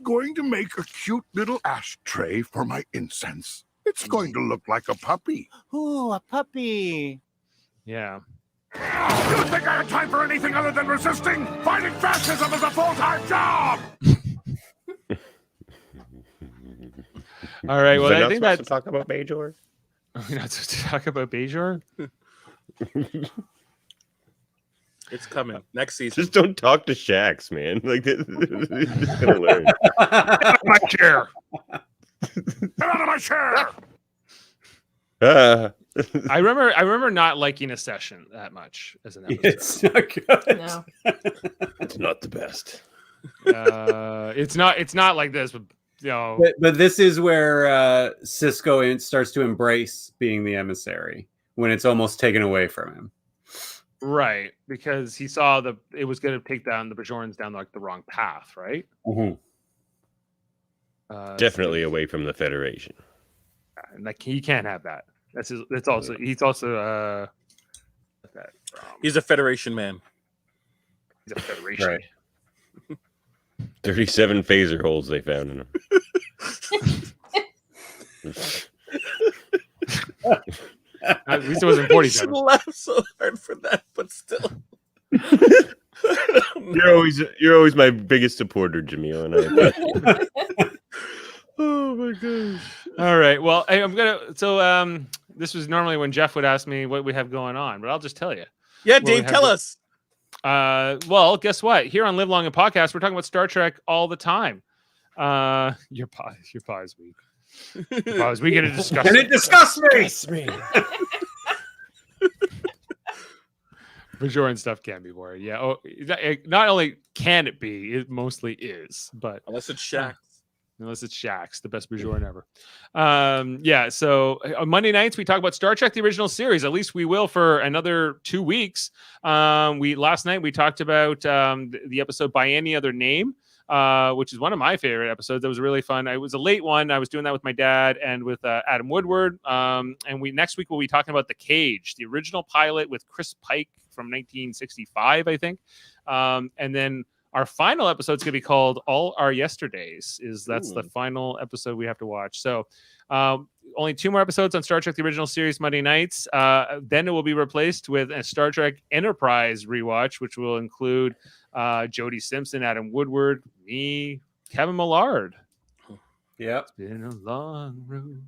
Speaker 12: going to make a cute little ashtray for my incense. It's going to look like a puppy.
Speaker 10: Ooh, a puppy.
Speaker 2: Yeah.
Speaker 12: You think I have time for anything other than resisting? Fighting fascism is a full-time job!
Speaker 2: All right. Well, I think
Speaker 1: that's
Speaker 2: that's
Speaker 1: to talk about Bajor.
Speaker 2: Are we not supposed to talk about Bajor?
Speaker 8: It's coming next season.
Speaker 1: Just don't talk to Shax, man. Like they're just gonna learn.
Speaker 12: Get out of my chair! Get out of my chair!
Speaker 2: I remember not liking a session that much as an episode.
Speaker 3: It's not good.
Speaker 4: No.
Speaker 1: It's not the best.
Speaker 2: It's not like this, but you know.
Speaker 3: But this is where Cisco starts to embrace being the emissary when it's almost taken away from him.
Speaker 2: Right, because he saw it was going to take down the Bajorans down like the wrong path, right?
Speaker 3: Mm-hmm.
Speaker 1: Definitely away from the Federation.
Speaker 2: And like he can't have that. He's also
Speaker 8: He's a Federation man.
Speaker 2: He's a Federation.
Speaker 3: Right.
Speaker 1: 37 phaser holes they found in him.
Speaker 2: At least it wasn't 47.
Speaker 8: I laugh so hard for that, but still.
Speaker 1: You're always my biggest supporter, Jaemeel, and I.
Speaker 8: Oh my gosh!
Speaker 2: All right. Well, I'm gonna. So this was normally when Jeff would ask me what we have going on, but I'll just tell you.
Speaker 8: Yeah, Dave, tell us.
Speaker 2: Well, guess what? Here on Live Long and Podcast, we're talking about Star Trek all the time. Your pie's weak. We get to discuss.
Speaker 3: And it disgusts me.
Speaker 2: Bajoran stuff can be boring. Yeah. Oh, not only can it be, it mostly is. But
Speaker 8: unless it's Shax.
Speaker 2: Unless it's Shax, the best Bajoran ever. Yeah. So on Monday nights we talk about Star Trek: The Original Series. At least we will for another 2 weeks. Last night we talked about the episode By Any Other Name. Which is one of my favorite episodes. That was really fun. It was a late one. I was doing that with my dad and with Adam Woodward. And next week we'll be talking about The Cage, the original pilot with Chris Pike from 1965, I think. And then our final episode is going to be called All Our Yesterdays. That's the final episode we have to watch. So only 2 more episodes on Star Trek: The Original Series Monday nights. Then it will be replaced with a Star Trek Enterprise rewatch, which will include Jody Simpson, Adam Woodward, me, Kevin Millard.
Speaker 3: Yeah,
Speaker 2: it's been a long road.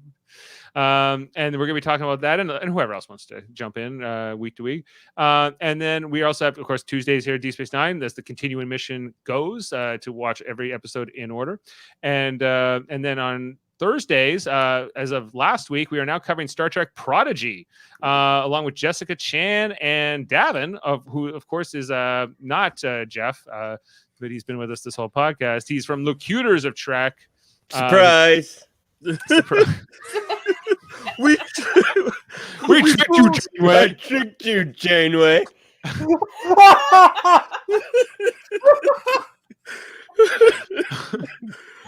Speaker 2: And we're gonna be talking about that, and whoever else wants to jump in week to week. And then we also have, of course, Tuesdays here at D Space Nine. That's the continuing mission goes to watch every episode in order, and then on Thursdays, as of last week, we are now covering Star Trek Prodigy, along with Jessica Chan and Davan, who, of course, is not Jeff, but he's been with us this whole podcast. He's from Locutors of Trek.
Speaker 1: Surprise!
Speaker 2: We tricked you, Janeway.
Speaker 1: I tricked you, Janeway.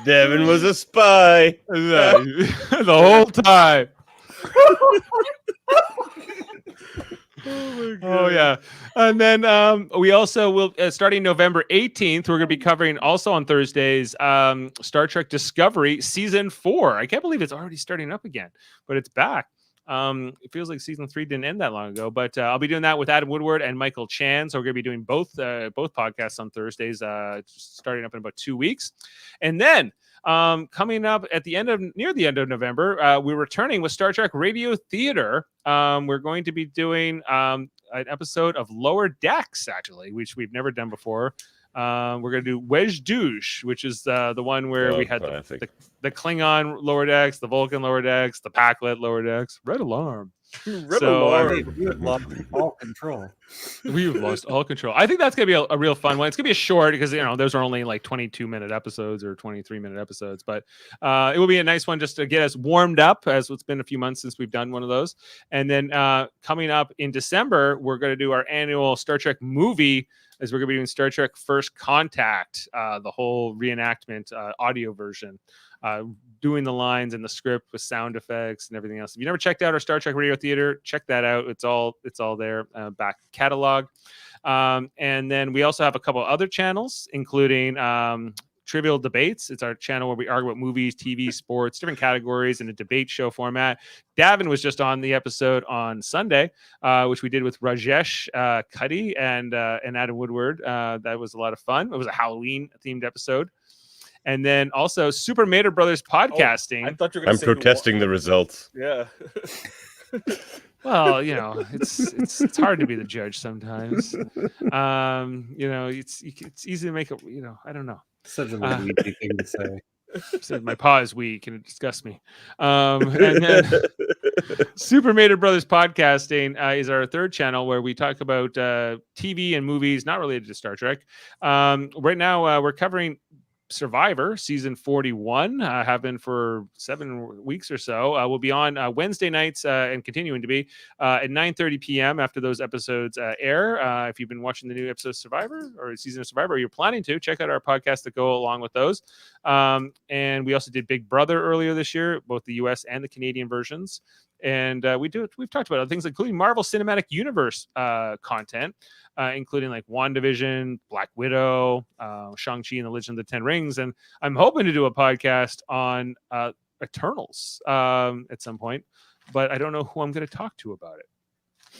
Speaker 1: Devin was a spy
Speaker 2: the whole time. Oh yeah, and then we also will starting November 18th. We're going to be covering also on Thursdays Star Trek Discovery Season 4. I can't believe it's already starting up again, but it's back. It feels like Season 3 didn't end that long ago, but I'll be doing that with Adam Woodward and Michael Chan. So we're going to be doing both podcasts on Thursdays, starting up in about 2 weeks, and then. Coming up at near the end of November, we're returning with Star Trek Radio Theater. We're going to be doing an episode of Lower Decks, actually, which we've never done before. We're going to do Wedge Douche, which is the one where we had the Klingon Lower Decks, the Vulcan Lower Decks, the Packlet Lower Decks. Red Alarm. So
Speaker 3: you have lost all control.
Speaker 2: we've lost all control. I think that's gonna be a real fun one. It's gonna be a short because those are only like 22-minute episodes or 23-minute episodes, but it will be a nice one just to get us warmed up, as it's been a few months since we've done one of those. And then coming up in December, we're gonna do our annual Star Trek movie, as we're gonna be doing Star Trek First Contact, the whole reenactment audio version. Doing the lines and the script with sound effects and everything else. If you never checked out our Star Trek Radio Theater, check that out. It's all there, back catalog. And then we also have a couple other channels, including Trivial Debates. It's our channel where we argue about movies, TV, sports, different categories in a debate show format. Davan was just on the episode on Sunday, which we did with Rajesh Cuddy and Adam Woodward. That was a lot of fun. It was a Halloween themed episode. And then also Super Mater Brothers podcasting.
Speaker 8: I thought you were gonna
Speaker 1: I'm
Speaker 8: say
Speaker 1: protesting the results.
Speaker 8: Yeah.
Speaker 2: Well, it's hard to be the judge sometimes. It's easy to make a, I don't know.
Speaker 3: Such a Luigi thing to say.
Speaker 2: Said my paw is weak and it disgusts me. And then Super Mater Brothers podcasting is our third channel where we talk about TV and movies not related to Star Trek. Right now, we're covering Survivor season 41, have been for 7 weeks or so. We'll be on Wednesday nights and continuing to be at 9:30 p.m. after those episodes air. If you've been watching the new episode of Survivor or season of Survivor, or you're planning to, check out our podcasts that go along with those. And we also did Big Brother earlier this year, both the US and the Canadian versions. And we've talked about other things, including Marvel Cinematic Universe content, including like WandaVision, Black Widow, Shang-Chi and the Legend of the Ten Rings. And I'm hoping to do a podcast on Eternals at some point, but I don't know who I'm going to talk to about it.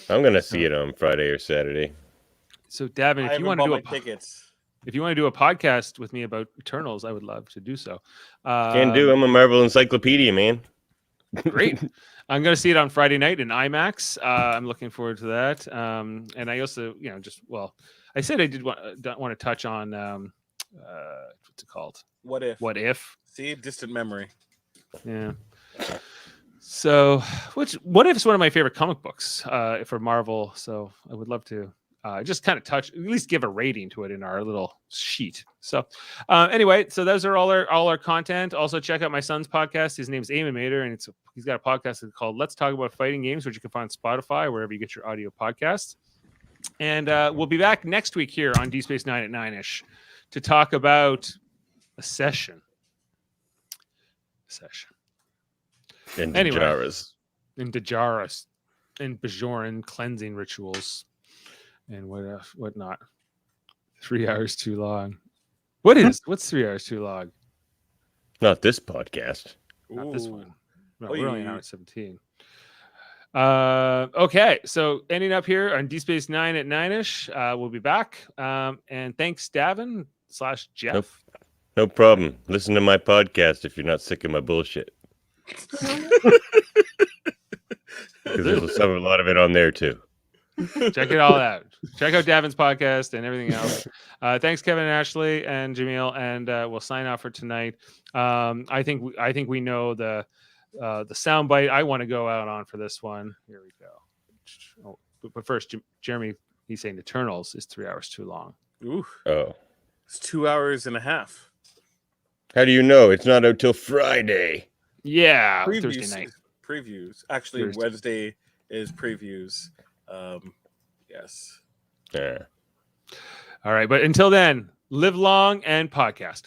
Speaker 1: I'm going to see it on Friday or Saturday.
Speaker 2: So, Davan, if you want to do
Speaker 8: tickets.
Speaker 2: If you want to do a podcast with me about Eternals, I would love to do so.
Speaker 1: Can do. I'm a Marvel encyclopedia, man.
Speaker 2: Great. I'm going to see it on Friday night in IMAX. I'm looking forward to that. And I also, I said I did want to touch on what's it called?
Speaker 8: What If?
Speaker 2: What If?
Speaker 8: See, distant memory.
Speaker 2: Yeah. So, What If is one of my favorite comic books for Marvel. So I would love to just kind of touch, at least give a rating to it in our little sheet. So anyway, so those are all our content. Also check out my son's podcast. His name's Eamon Mater, and he's got a podcast called Let's Talk About Fighting Games, which you can find on Spotify, wherever you get your audio podcasts. And we'll be back next week here on D Space 9 at 9ish to talk about a session.
Speaker 1: And
Speaker 2: anyway,
Speaker 1: Dajaras.
Speaker 2: And Dajaras and Bajoran cleansing rituals. And whatnot. 3 hours too long. What's 3 hours too long?
Speaker 1: Not this podcast.
Speaker 2: Not this one. No, we're only an hour 17. Okay, so ending up here on D Space 9 at 9ish. We'll be back. And thanks, Davan / Jeff.
Speaker 1: No problem. Listen to my podcast if you're not sick of my bullshit. Because there's a lot of it on there too.
Speaker 2: Check it all out. Check out Davan's podcast and everything else. Thanks, Kevin and Ashley and Jaemeel, and we'll sign off for tonight. I think we know the soundbite I want to go out on for this one. Here we go. Oh, but first, Jeremy, he's saying Eternals is 3 hours too long.
Speaker 8: Ooh.
Speaker 1: Oh.
Speaker 8: It's 2 hours and a half.
Speaker 1: How do you know? It's not out till Friday.
Speaker 2: Yeah,
Speaker 8: Previews,
Speaker 2: Thursday night.
Speaker 8: Previews. Actually,
Speaker 2: Thursday.
Speaker 8: Wednesday is previews. Yes.
Speaker 1: Yeah.
Speaker 2: All right, but until then, live long and podcast.